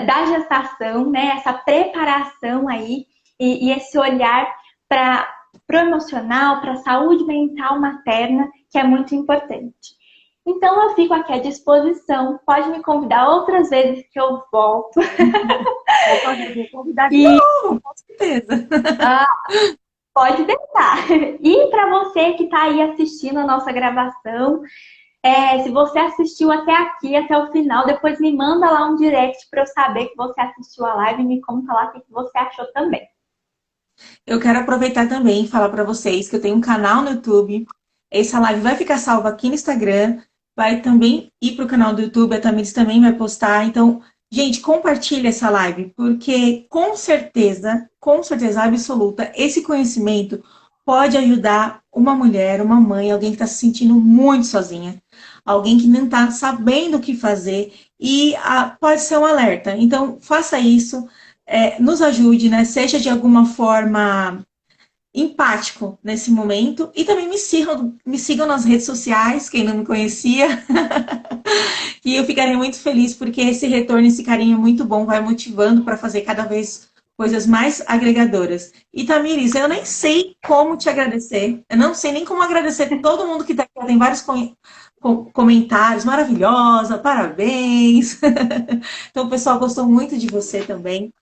da gestação, né? Essa preparação aí e esse olhar para o emocional, para a saúde mental materna, que é muito importante. Então eu fico aqui à disposição, pode me convidar outras vezes que eu volto. Vou convidar de E novo, com certeza. ah, pode deixar. E para você que está aí assistindo a nossa gravação, se você assistiu até aqui, até o final, depois me manda lá um direct para eu saber que você assistiu a live e me conta lá o que você achou também. Eu quero aproveitar também e falar para vocês que eu tenho um canal no YouTube. Essa live vai ficar salva aqui no Instagram, vai também ir para o canal do YouTube, a Tamires também vai postar. Então, gente, compartilha essa live, porque com certeza absoluta, esse conhecimento pode ajudar uma mulher, uma mãe, alguém que está se sentindo muito sozinha, alguém que não está sabendo o que fazer e pode ser um alerta. Então, faça isso, nos ajude, né? Seja de alguma forma empático nesse momento. E também me sigam nas redes sociais, quem não me conhecia. E eu ficaria muito feliz, porque esse retorno, esse carinho é muito bom, vai motivando para fazer cada vez coisas mais agregadoras. E Tamires, eu nem sei como te agradecer. Eu não sei nem como agradecer todo mundo que está aqui. Tem vários comentários, maravilhosa, parabéns. Então, o pessoal gostou muito de você também.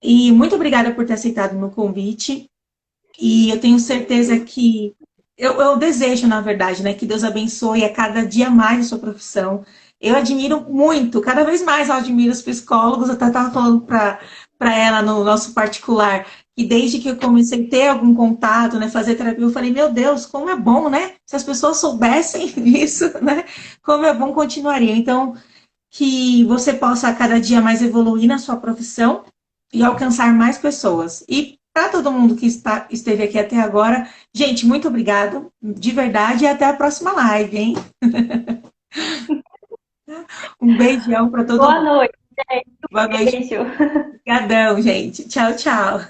E muito obrigada por ter aceitado o meu convite. E eu tenho certeza que eu desejo, na verdade, né, que Deus abençoe a cada dia mais a sua profissão. Eu admiro muito, cada vez mais eu admiro os psicólogos. Eu até estava falando para ela no nosso particular, que desde que eu comecei a ter algum contato, né, fazer terapia, eu falei, meu Deus, como é bom, né? Se as pessoas soubessem disso, né? Como é bom, continuaria. Então, que você possa a cada dia mais evoluir na sua profissão e alcançar mais pessoas. E para todo mundo que esteve aqui até agora, gente, muito obrigado, de verdade, e até a próxima live, hein? Um beijão para todo Boa mundo. noite, Boa noite. beijo. Obrigadão, gente. Tchau, tchau.